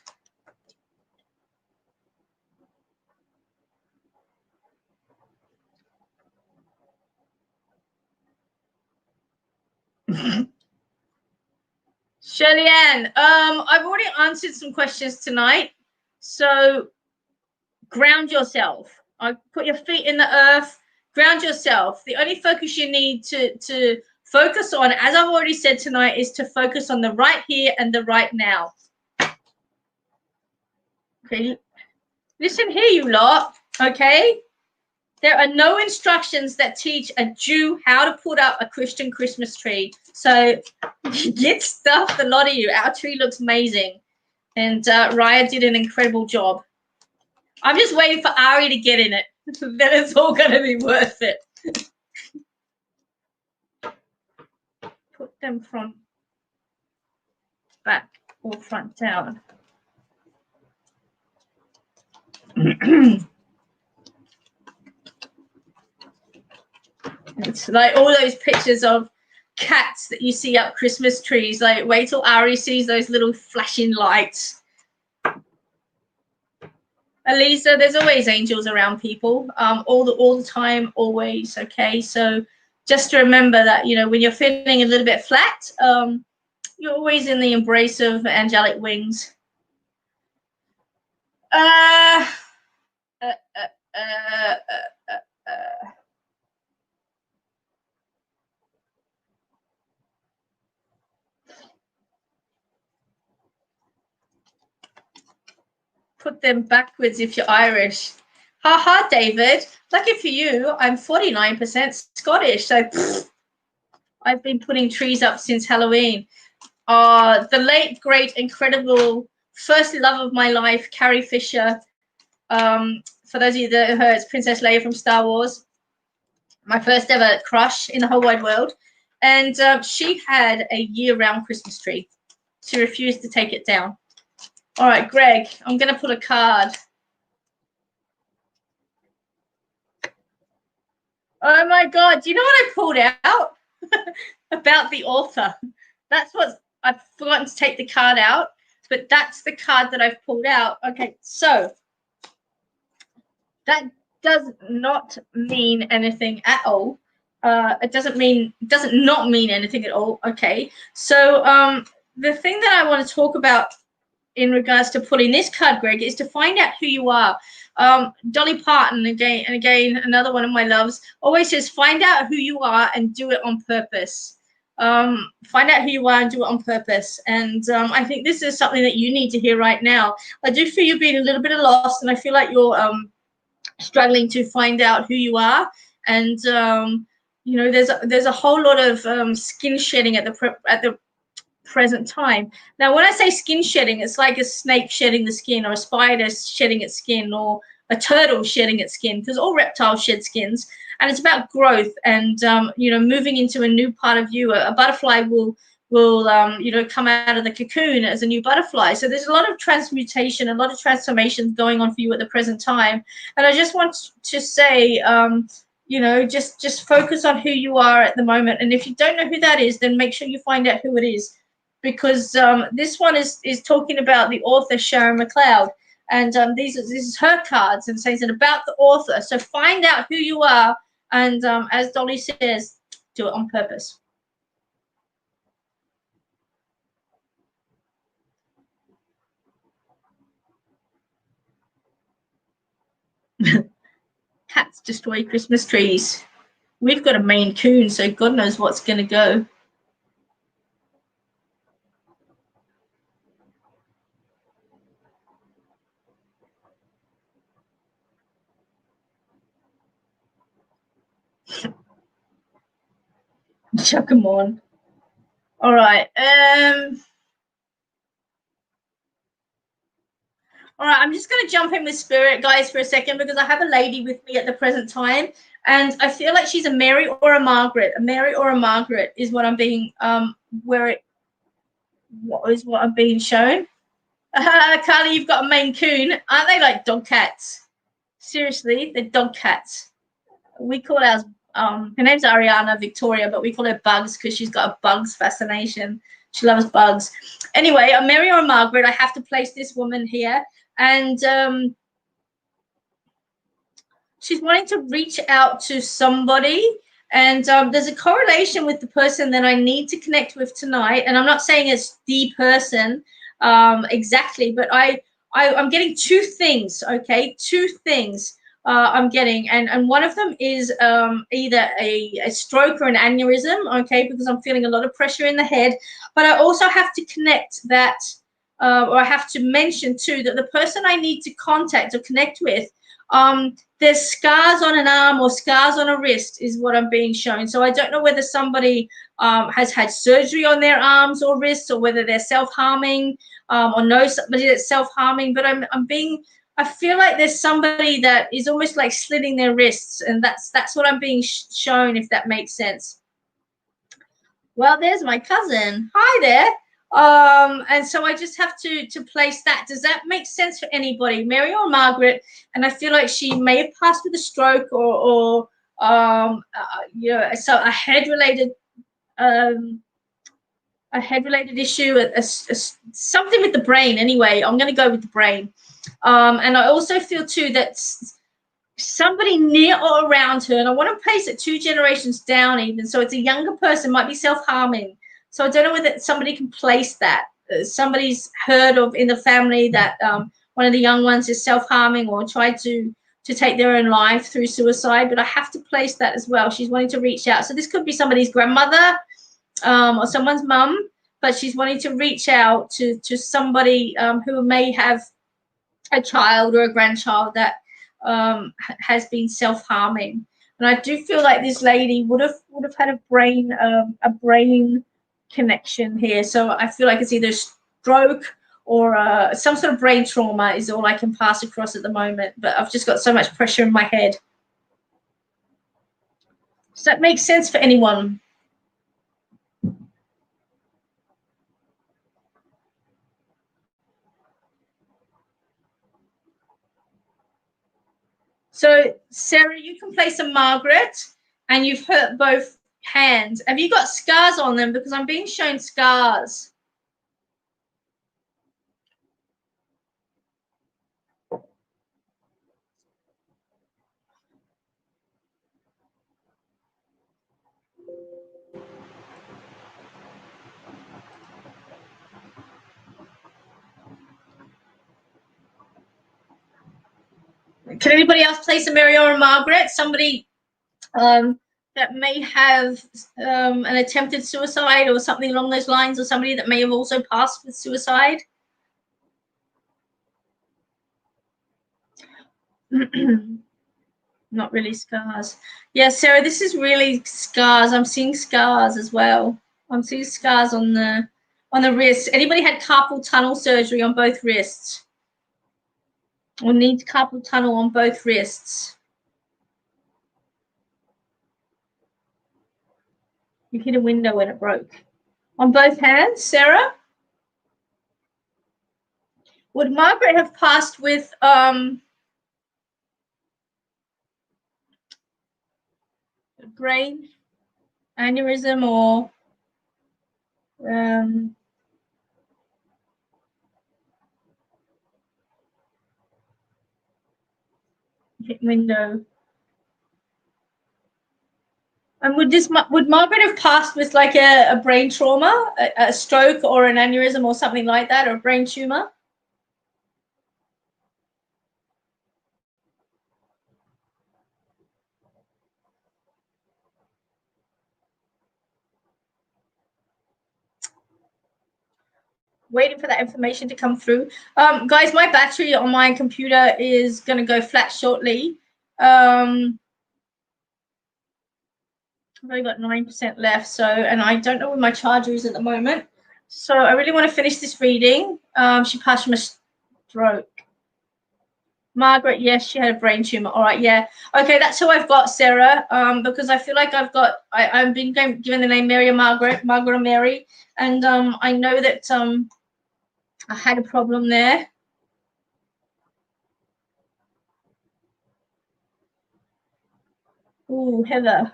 Shirley Ann, I've already answered some questions tonight. So ground yourself. I put your feet in the earth, ground yourself. The only focus you need to focus on, as I've already said tonight, is to focus on the right here and the right now. Okay, listen here, you lot, okay? There are no instructions that teach a Jew how to put up a Christian Christmas tree. So get stuffed, a lot of you. Our tree looks amazing. And Raya did an incredible job. I'm just waiting for Ari to get in it. Then it's all going to be worth it. Put them from back or front down. It's like all those pictures of cats that you see up Christmas trees. Like, wait till Ari sees those little flashing lights. Elisa, there's always angels around people, all the time, always. Okay, so just to remember that, you know, when you're feeling a little bit flat, you're always in the embrace of angelic wings. Uh, uh, uh, put them backwards if you're Irish. Haha, David. Lucky for you, I'm 49% Scottish, so I've been putting trees up since Halloween. The late, great, incredible, first love of my life, Carrie Fisher. For those of you that heard, it's Princess Leia from Star Wars. My first ever crush in the whole wide world. And she had a year-round Christmas tree. She refused to take it down. All right, Greg, I'm going to put a card. Oh, my God. Do you know what I pulled out? About the author. That's what I've forgotten to take the card out, but that's the card that I've pulled out. Okay, so that does not mean anything at all. It doesn't not mean anything at all. Okay, so the thing that I want to talk about in regards to pulling this card, Greg, is to find out who you are. Dolly Parton, again, another one of my loves, always says, find out who you are and do it on purpose. Find out who you are and do it on purpose. And I think this is something that you need to hear right now. I do feel you're being a little bit lost, and I feel like you're struggling to find out who you are. And you know, there's a whole lot of skin shedding at the present time. Now, when I say skin shedding, it's like a snake shedding the skin, or a spider shedding its skin, or a turtle shedding its skin, because all reptiles shed skins. And it's about growth and you know, moving into a new part of you. A butterfly will you know, come out of the cocoon as a new butterfly. So there's a lot of transmutation, a lot of transformations going on for you at the present time. And I just want to say, you know, just focus on who you are at the moment. And if you don't know who that is, then make sure you find out who it is, because this one is talking about the author Sharon McLeod, and this is her cards, and says it about the author. So find out who you are, and as Dolly says, do it on purpose. Cats destroy Christmas trees. We've got a Maine Coon, so God knows what's going to go. Chuck 'em on. All right. All right, I'm just going to jump in with spirit, guys, for a second, because I have a lady with me at the present time, and I feel like she's a Mary or a Margaret. A Mary or a Margaret is what I'm being what I'm being shown. Carly, you've got a Maine Coon. Aren't they like dog cats? Seriously, they're dog cats. We call ours. Her name's Ariana Victoria, but we call her Bugs because she's got a bugs fascination. She loves bugs. Anyway, a Mary or a Margaret, I have to place this woman here. And she's wanting to reach out to somebody. And there's a correlation with the person that I need to connect with tonight. And I'm not saying it's the person exactly, but I'm getting two things, okay? Two things I'm getting. And one of them is either a stroke or an aneurysm, okay, because I'm feeling a lot of pressure in the head. But I also have to connect that, or I have to mention too, that the person I need to contact or connect with, there's scars on an arm or scars on a wrist is what I'm being shown. So I don't know whether somebody has had surgery on their arms or wrists, or whether they're self-harming, or know somebody that's self-harming. But I feel like there's somebody that is almost like slitting their wrists, and that's what I'm being shown, if that makes sense. Well, there's my cousin. Hi there. And so I just have to place that. Does that make sense for anybody, Mary or Margaret? And I feel like she may have passed with a stroke, or you know, so a head related a head-related issue, something with the brain. Anyway, I'm going to go with the brain. And I also feel too that somebody near or around her, and I want to place it 2 generations down even, so it's a younger person, might be self-harming. So I don't know whether somebody can place that. Somebody's heard of in the family that one of the young ones is self-harming or tried to take their own life through suicide, but I have to place that as well. She's wanting to reach out. So this could be somebody's grandmother or someone's mum, but she's wanting to reach out to somebody who may have a child or a grandchild that has been self-harming. And I do feel like this lady would have had a brain connection here. So I feel like it's either stroke or some sort of brain trauma is all I can pass across at the moment. But I've just got so much pressure in my head. Does that make sense for anyone? So, Sarah, you can place a Margaret, and you've hurt both hands. Have you got scars on them? Because I'm being shown scars. Can anybody else place a Mary or a Margaret? Somebody that may have an attempted suicide or something along those lines, or somebody that may have also passed with suicide? Not really scars. Yeah, Sarah, this is really scars. I'm seeing scars as well. I'm seeing scars on the wrist. Anybody had carpal tunnel surgery on both wrists? Or needs carpal tunnel on both wrists? You hit a window and it broke. On both hands, Sarah? Would Margaret have passed with brain aneurysm or hit window? And would Margaret have passed with like a brain trauma, a stroke or an aneurysm or something like that, or a brain tumor? Waiting for that information to come through. Guys, my battery on my computer is going to go flat shortly. I've only got 9% left, so, and I don't know where my charger is at the moment. So I really want to finish this reading. She passed from a stroke. Margaret, yes, she had a brain tumor. All right, yeah. Okay, that's who I've got, Sarah, because I feel like I've been given the name Mary or Margaret or Mary, and I know that I had a problem there. Ooh, Heather.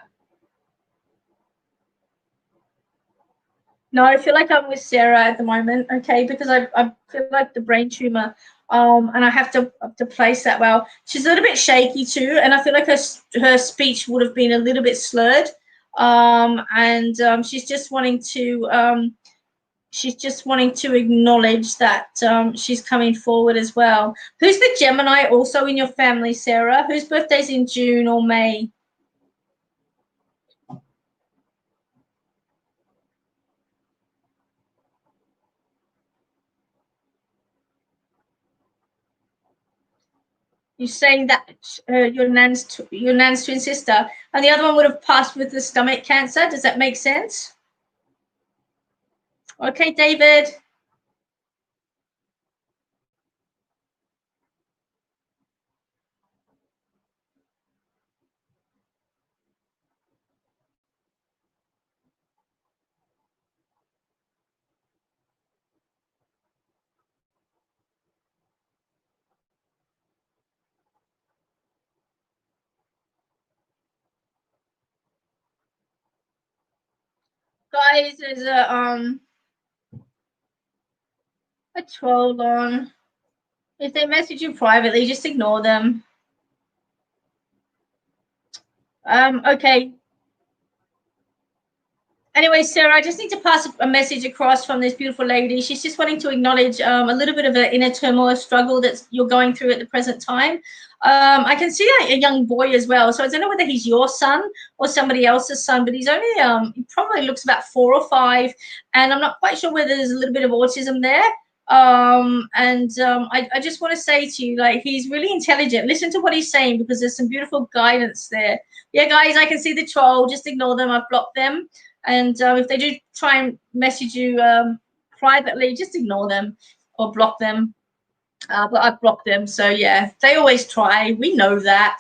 No, I feel like I'm with Sarah at the moment, okay, because I feel like the brain tumor, and I have to place that well. She's a little bit shaky too, and I feel like her speech would have been a little bit slurred, and she's just wanting to acknowledge that she's coming forward as well. Who's the Gemini also in your family, Sarah? Whose birthday's in June or May? You're saying that your nan's twin sister, and the other one would have passed with the stomach cancer. Does that make sense? Okay, David. Guys, there's a troll on. If they message you privately, just ignore them. Okay. Anyway, Sarah, I just need to pass a message across from this beautiful lady. She's just wanting to acknowledge a little bit of an inner turmoil struggle that you're going through at the present time. I can see a young boy as well. So I don't know whether he's your son or somebody else's son, but he's only, he probably looks about 4 or 5. And I'm not quite sure whether there's a little bit of autism there. I just want to say to you, like, he's really intelligent. Listen to what he's saying, because there's some beautiful guidance there. Yeah, guys, I can see the troll. Just ignore them. I've blocked them. And if they do try and message you privately, just ignore them or block them. But I've blocked them. So, yeah, they always try. We know that.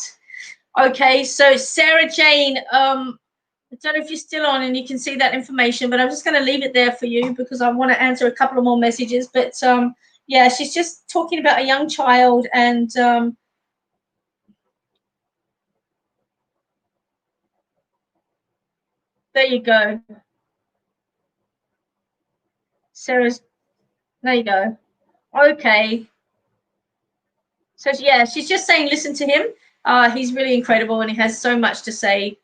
Okay, so Sarah Jane, I don't know if you're still on and you can see that information, but I'm just going to leave it there for you because I want to answer a couple of more messages. But, yeah, she's just talking about a young child and there you go. Sarah's, there you go. Okay. So, yeah, she's just saying listen to him. He's really incredible and he has so much to say.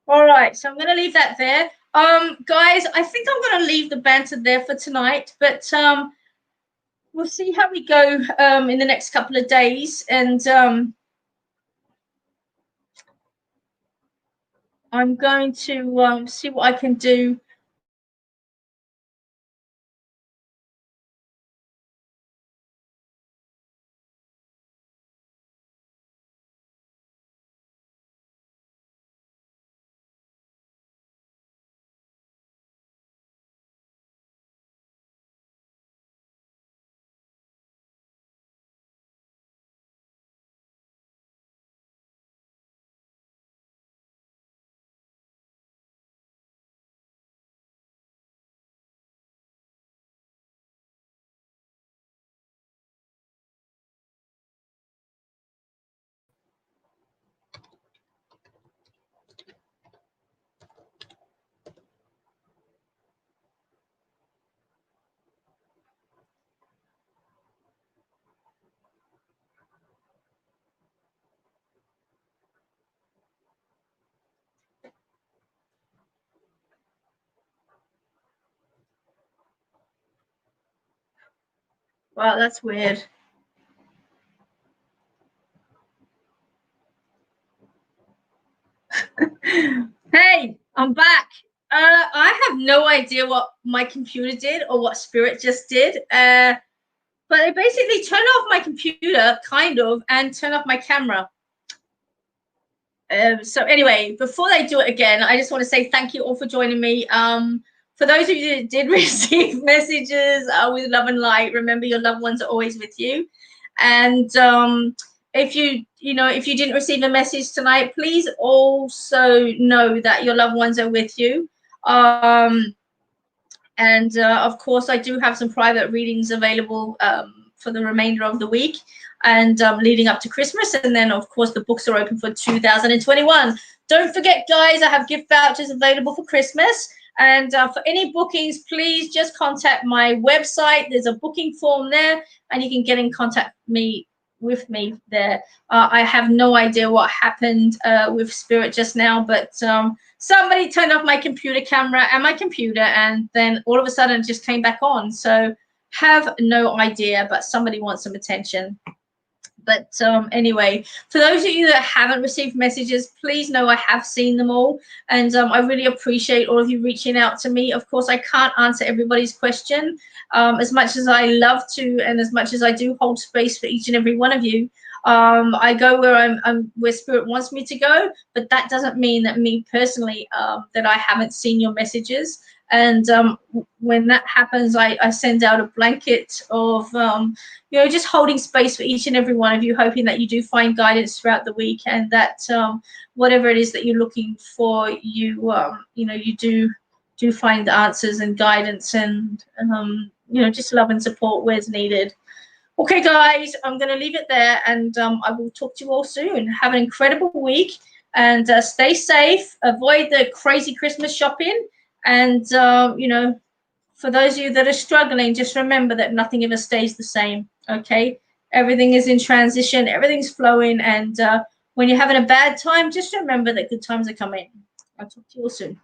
All right, so I'm going to leave that there. Guys, I think I'm going to leave the banter there for tonight, but we'll see how we go in the next couple of days. And I'm going to see what I can do. Wow, that's weird. Hey, I'm back. I have no idea what my computer did or what Spirit just did. But it basically turned off my computer, kind of, and turned off my camera. So anyway, before they do it again, I just want to say thank you all for joining me. For those of you that did receive messages with love and light, remember your loved ones are always with you. And if you didn't receive a message tonight, please also know that your loved ones are with you. Of course, I do have some private readings available for the remainder of the week and leading up to Christmas. And then, of course, the books are open for 2021. Don't forget, guys, I have gift vouchers available for Christmas. And for any bookings, please just contact my website. There's a booking form there, and you can get in contact with me there. I have no idea what happened with Spirit just now, but somebody turned off my computer camera and my computer, and then all of a sudden it just came back on. So have no idea, but somebody wants some attention. But anyway, for those of you that haven't received messages, please know I have seen them all. And I really appreciate all of you reaching out to me. Of course, I can't answer everybody's question as much as I love to, and as much as I do hold space for each and every one of you. I go where where Spirit wants me to go, but that doesn't mean that me personally that I haven't seen your messages. And when that happens, I send out a blanket of, just holding space for each and every one of you, hoping that you do find guidance throughout the week, and that whatever it is that you're looking for, you do find answers and guidance and, just love and support where's needed. Okay, guys, I'm going to leave it there, and I will talk to you all soon. Have an incredible week. and stay safe. Avoid the crazy Christmas shopping. And, you know, for those of you that are struggling, just remember that nothing ever stays the same, okay? Everything is in transition. Everything's flowing. And when you're having a bad time, just remember that good times are coming. I'll talk to you all soon.